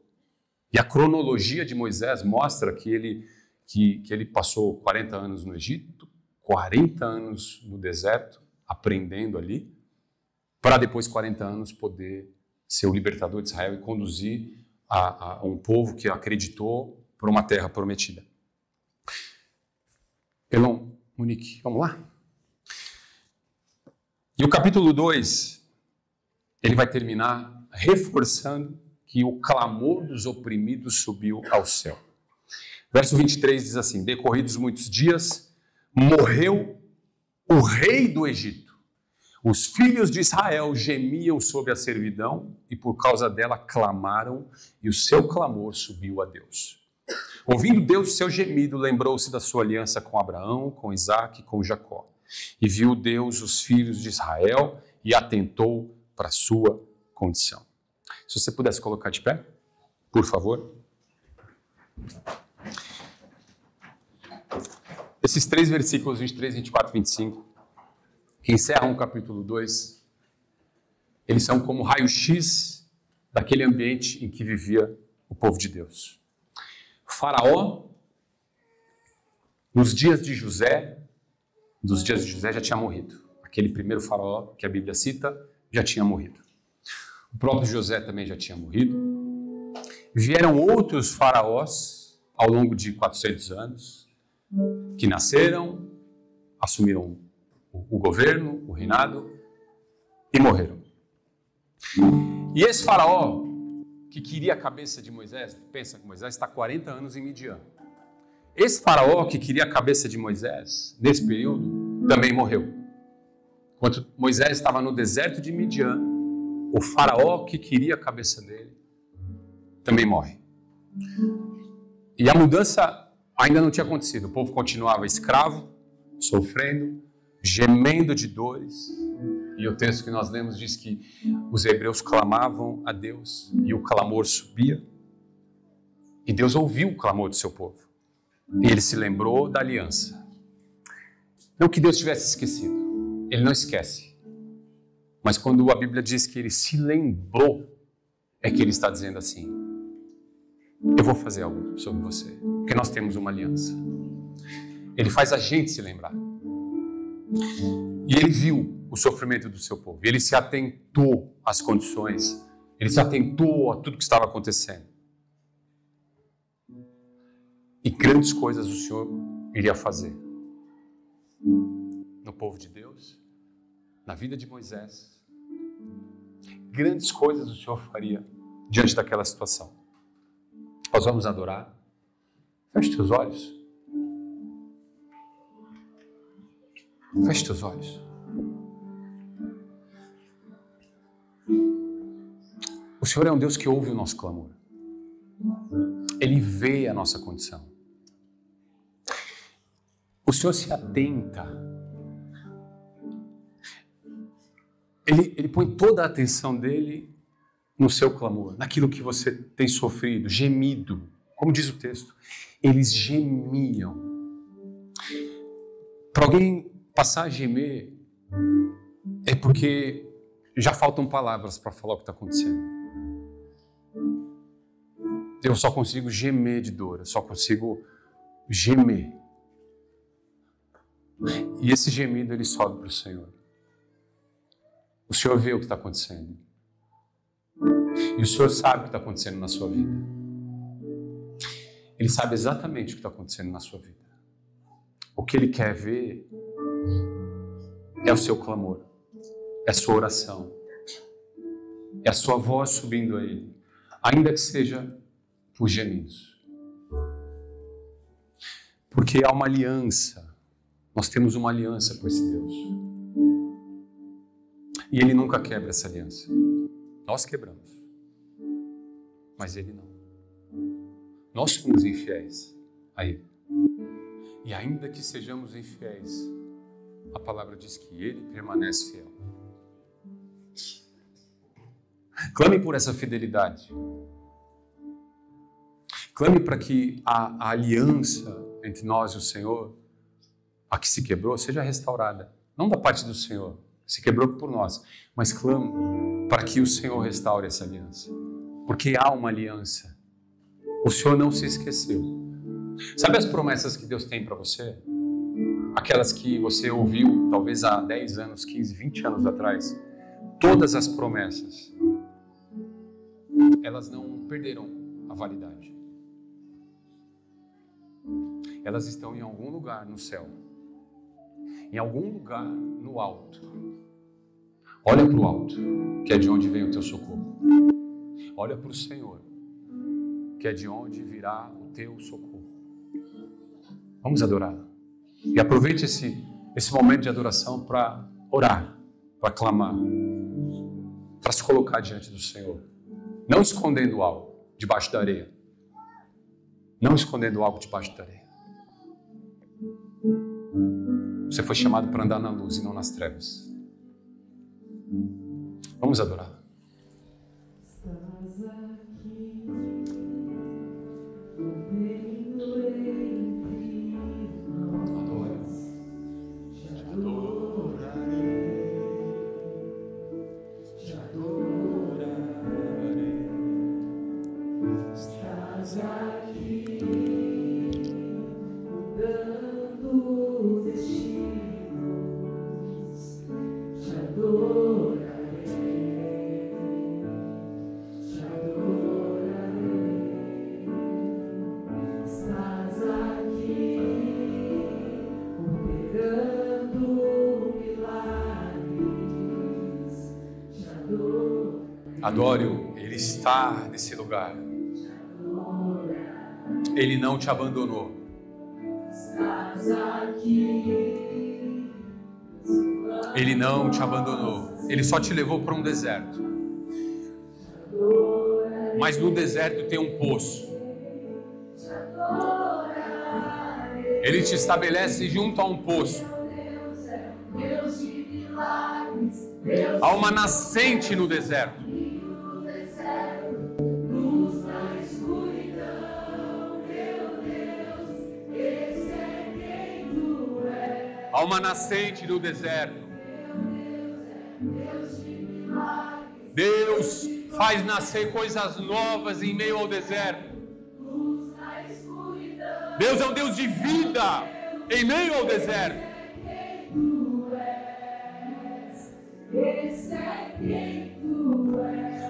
E a cronologia de Moisés mostra que ele passou 40 anos no Egito, 40 anos no deserto, aprendendo ali, para depois 40 anos poder ser o libertador de Israel e conduzir a um povo que acreditou por uma terra prometida. Elon, Monique, vamos lá? E o capítulo 2, ele vai terminar reforçando que o clamor dos oprimidos subiu ao céu. Verso 23 diz assim: decorridos muitos dias, morreu o rei do Egito. Os filhos de Israel gemiam sob a servidão e por causa dela clamaram, e o seu clamor subiu a Deus. Ouvindo Deus o seu gemido, lembrou-se da sua aliança com Abraão, com Isaac e com Jacó. E viu Deus os filhos de Israel e atentou para a sua condição. Se você pudesse colocar de pé, por favor. Esses 3 versículos, 23, 24 e 25, que encerram o capítulo 2, eles são como raio-x daquele ambiente em que vivia o povo de Deus. Faraó, nos dias de José já tinha morrido. Aquele primeiro faraó que a Bíblia cita já tinha morrido. O próprio José também já tinha morrido. Vieram outros faraós ao longo de 400 anos, que nasceram, assumiram o governo, o reinado e morreram. E esse faraó que queria a cabeça de Moisés, pensa que Moisés está 40 anos em Midian. Esse faraó que queria a cabeça de Moisés, nesse período, também morreu. Enquanto Moisés estava no deserto de Midian, o faraó que queria a cabeça dele também morre. E a mudança ainda não tinha acontecido. O povo continuava escravo, sofrendo, gemendo de dores. E o texto que nós lemos diz que os hebreus clamavam a Deus e o clamor subia. E Deus ouviu o clamor do seu povo. E ele se lembrou da aliança. Não que Deus tivesse esquecido. Ele não esquece. Mas quando a Bíblia diz que ele se lembrou, é que ele está dizendo assim: eu vou fazer algo sobre você. Porque nós temos uma aliança. Ele faz a gente se lembrar. E ele viu o sofrimento do seu povo. Ele se atentou às condições. Ele se atentou a tudo que estava acontecendo. E grandes coisas o Senhor iria fazer. No povo de Deus, na vida de Moisés. Grandes coisas o Senhor faria diante daquela situação. Nós vamos adorar. Feche teus olhos. Feche teus olhos. O Senhor é um Deus que ouve o nosso clamor. Ele vê a nossa condição. O Senhor se atenta. Ele põe toda a atenção dele no seu clamor, naquilo que você tem sofrido, gemido. Como diz o texto, eles gemiam. Para alguém passar a gemer, é porque já faltam palavras para falar o que está acontecendo. Eu só consigo gemer de dor, eu só consigo gemer. E esse gemido, ele sobe para o Senhor. O Senhor vê o que está acontecendo. E o Senhor sabe o que está acontecendo na sua vida. Ele sabe exatamente o que está acontecendo na sua vida. O que Ele quer ver é o seu clamor, é a sua oração, é a sua voz subindo a Ele, ainda que seja por gemidos. Porque há uma aliança, nós temos uma aliança com esse Deus. E Ele nunca quebra essa aliança. Nós quebramos, mas Ele não. Nós somos infiéis a Ele. E ainda que sejamos infiéis, a palavra diz que Ele permanece fiel. Clame por essa fidelidade. Clame para que a aliança entre nós e o Senhor, a que se quebrou, seja restaurada. Não da parte do Senhor, se quebrou por nós, mas clame para que o Senhor restaure essa aliança. Porque há uma aliança. O Senhor não se esqueceu. Sabe as promessas que Deus tem para você? Aquelas que você ouviu talvez há 10 anos, 15, 20 anos atrás. Todas as promessas, elas não perderam a validade. Elas estão em algum lugar no céu. Em algum lugar no alto. Olha para o alto, que é de onde vem o teu socorro. Olha para o Senhor, que é de onde virá o teu socorro. Vamos adorar. E aproveite esse momento de adoração para orar, para clamar, para se colocar diante do Senhor. Não escondendo algo debaixo da areia. Não escondendo algo debaixo da areia. Você foi chamado para andar na luz e não nas trevas. Vamos adorar. Adore-o, Ele está nesse lugar. Ele não te abandonou. Ele não te abandonou. Ele só te levou para um deserto. Mas no deserto tem um poço. Ele te estabelece junto a um poço. Há uma nascente no deserto. Há uma nascente no deserto. Deus faz nascer coisas novas em meio ao deserto. Deus é um Deus de vida em meio ao deserto.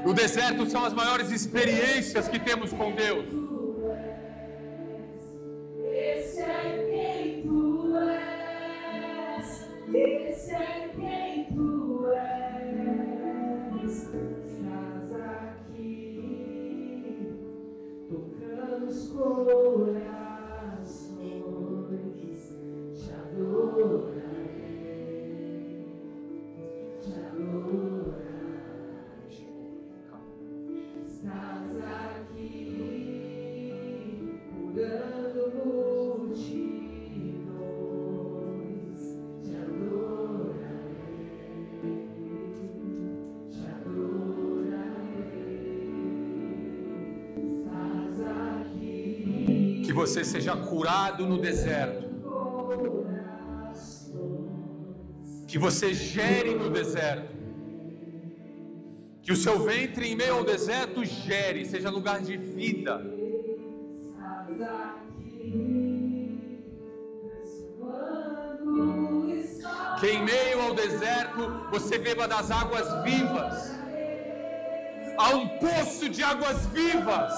No deserto são as maiores experiências que temos com Deus. Esse é quem tu és. Esse é quem tu és. Estás aqui, tocando os corações. Te adorarei, te adorarei. Estás aqui, curando multidões. Te adorarei, te adorarei. Estás aqui. Que você seja curado no deserto. Que você gere no deserto. Que o seu ventre em meio ao deserto gere, seja lugar de vida. Estás aqui, transformando Que em meio ao deserto você beba das águas vivas. Há um poço de águas vivas.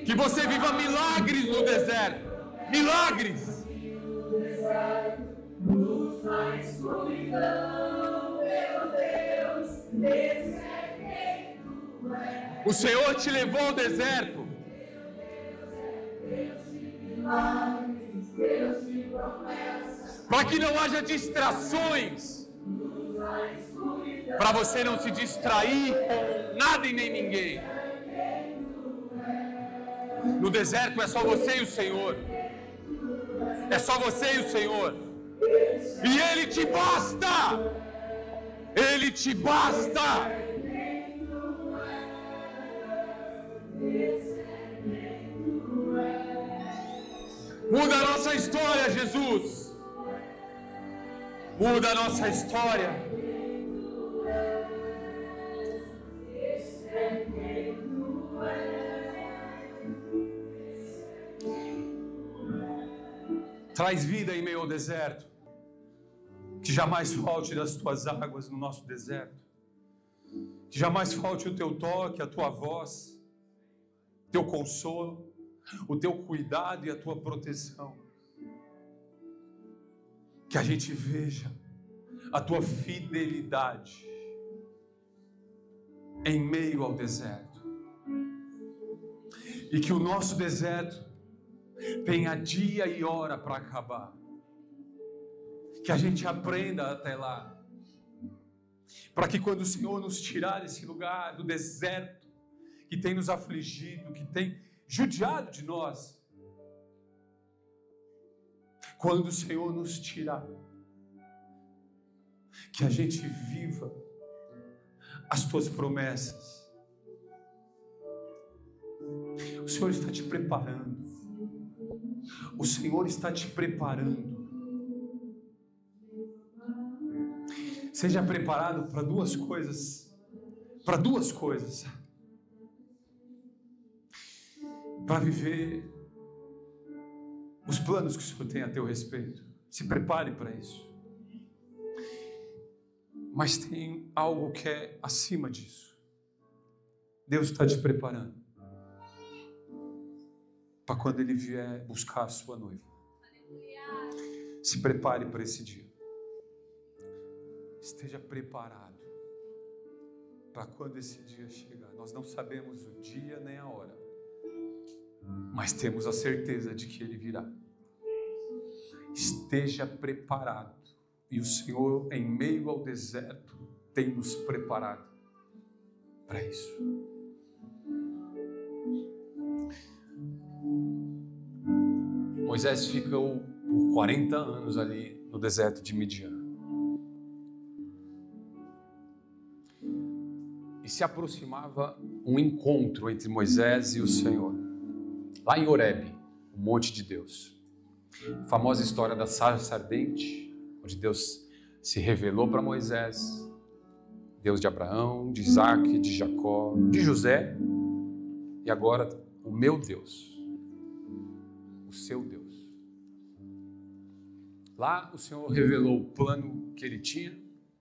Que você viva milagres no deserto. Milagres. Luz na escuridão, meu Deus, esse é quem tu és. O Senhor te levou ao deserto. Para que não haja distrações. Para você não se distrair com nada e nem ninguém. No deserto é só você e o Senhor. É só você e o Senhor. E Ele te basta. Ele te basta. Muda a nossa história, Jesus. Muda a nossa história. Traz vida em meio ao deserto. Que jamais falte das tuas águas no nosso deserto. Que jamais falte o teu toque, a tua voz, teu consolo, o teu cuidado e a tua proteção. Que a gente veja a tua fidelidade em meio ao deserto. E que o nosso deserto tenha dia e hora para acabar. Que a gente aprenda até lá. Para que quando o Senhor nos tirar desse lugar, do deserto, que tem nos afligido, que tem judiado de nós, quando o Senhor nos tirar, que a gente viva as tuas promessas. O Senhor está te preparando. O Senhor está te preparando. Seja preparado para duas coisas. Para duas coisas. Para viver os planos que o Senhor tem a teu respeito. Se prepare para isso. Mas tem algo que é acima disso. Deus está te preparando para quando Ele vier buscar a sua noiva. Se prepare para esse dia. Esteja preparado para quando esse dia chegar. Nós não sabemos o dia nem a hora, mas temos a certeza de que Ele virá. Esteja preparado. E o Senhor, em meio ao deserto, tem nos preparado para isso. Moisés ficou por 40 anos ali no deserto de Midian. E se aproximava um encontro entre Moisés e o Senhor. Lá em Horebe, o monte de Deus. A famosa história da sarça ardente, onde Deus se revelou para Moisés. Deus de Abraão, de Isaac, de Jacó, de José. E agora, o meu Deus. O seu Deus. Lá o Senhor revelou o plano que Ele tinha,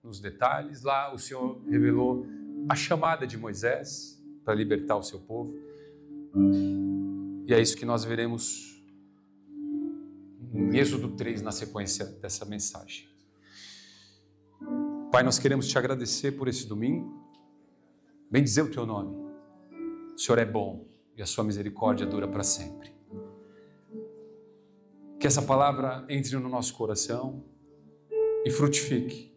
nos detalhes. Lá o Senhor revelou a chamada de Moisés para libertar o seu povo. E é isso que nós veremos em Êxodo 3, na sequência dessa mensagem. Pai, nós queremos te agradecer por esse domingo. Bendizer o teu nome. O Senhor é bom e a sua misericórdia dura para sempre. Que essa palavra entre no nosso coração e frutifique.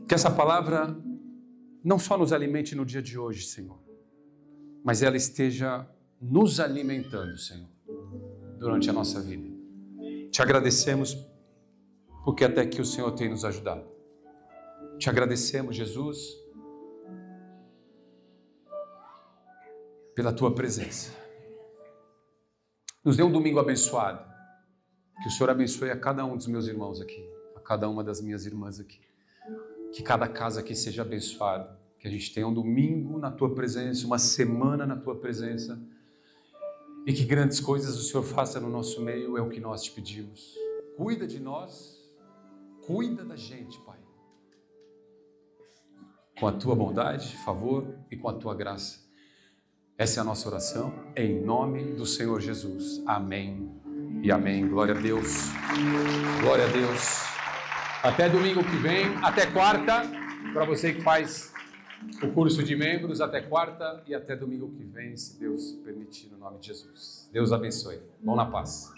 Que essa palavra não só nos alimente no dia de hoje, Senhor, mas ela esteja nos alimentando, Senhor, durante a nossa vida. Te agradecemos porque até aqui o Senhor tem nos ajudado. Te agradecemos, Jesus, pela tua presença. Nos dê um domingo abençoado. Que o Senhor abençoe a cada um dos meus irmãos aqui, a cada uma das minhas irmãs aqui. Que cada casa aqui seja abençoada. Que a gente tenha um domingo na tua presença, uma semana na tua presença. E que grandes coisas o Senhor faça no nosso meio, é o que nós te pedimos. Cuida de nós, cuida da gente, Pai. Com a tua bondade, favor e com a tua graça. Essa é a nossa oração, em nome do Senhor Jesus. Amém e amém. Glória a Deus. Glória a Deus. Até domingo que vem, até quarta, para você que faz o curso de membros, até quarta e até domingo que vem, se Deus permitir, no nome de Jesus. Deus abençoe. Vão na paz.